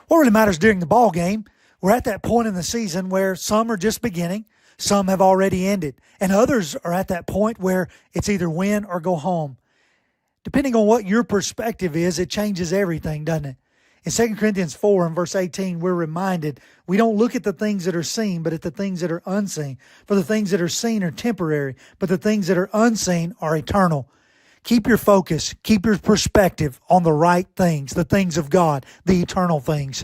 What really matters during the ball game, we're at that point in the season where some are just beginning, some have already ended, and others are at that point where it's either win or go home. Depending on what your perspective is, it changes everything, doesn't it? In 2 Corinthians 4 and verse 18, we're reminded we don't look at the things that are seen, but at the things that are unseen. For the things that are seen are temporary, but the things that are unseen are eternal. Keep your focus, keep your perspective on the right things, the things of God, the eternal things.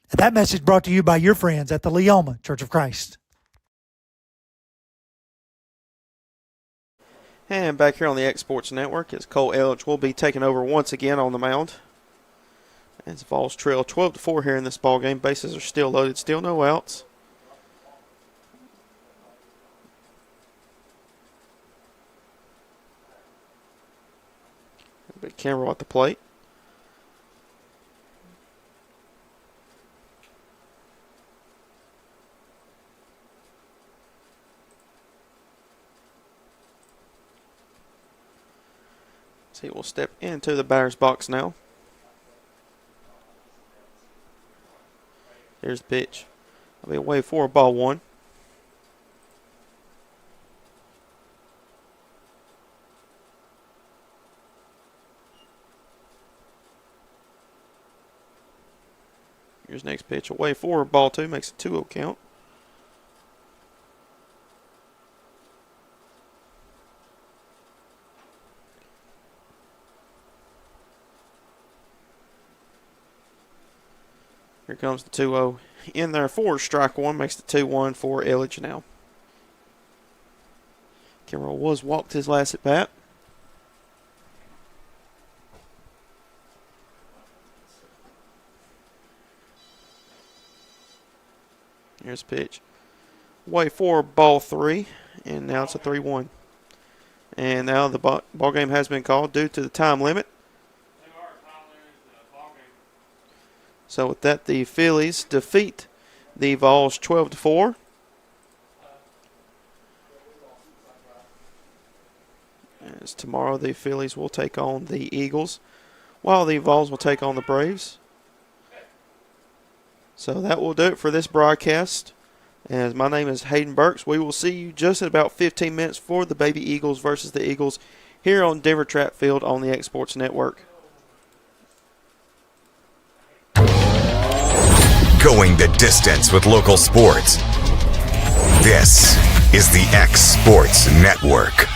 And that message brought to you by your friends at the Leoma Church of Christ. And back here on the Exports Network, as Cole Elledge will be taking over once again on the mound. As the Vols trail 12-4 here in this ball game. Bases are still loaded, still no outs. Big Campbell at the plate. So he will step into the batter's box now. Here's the pitch. I'll be away for ball 1. Here's next pitch. Away 4, ball 2, makes a 2-0 count. Here comes the 2-0 in there for strike 1, makes the 2-1 for Elledge now. Kimmerl was walked his last at bat. Here's the pitch. Way 4, ball 3, and now it's a 3-1. And now the ball game has been called due to the time limit. So with that, the Phillies defeat the Vols 12-4. As tomorrow the Phillies will take on the Eagles, while the Vols will take on the Braves. So that will do it for this broadcast. As my name is Hayden Burks, we will see you just in about 15 minutes for the Baby Eagles versus the Eagles here on Denver Track Field on the X Sports Network. Going the distance with local sports. This is the X Sports Network.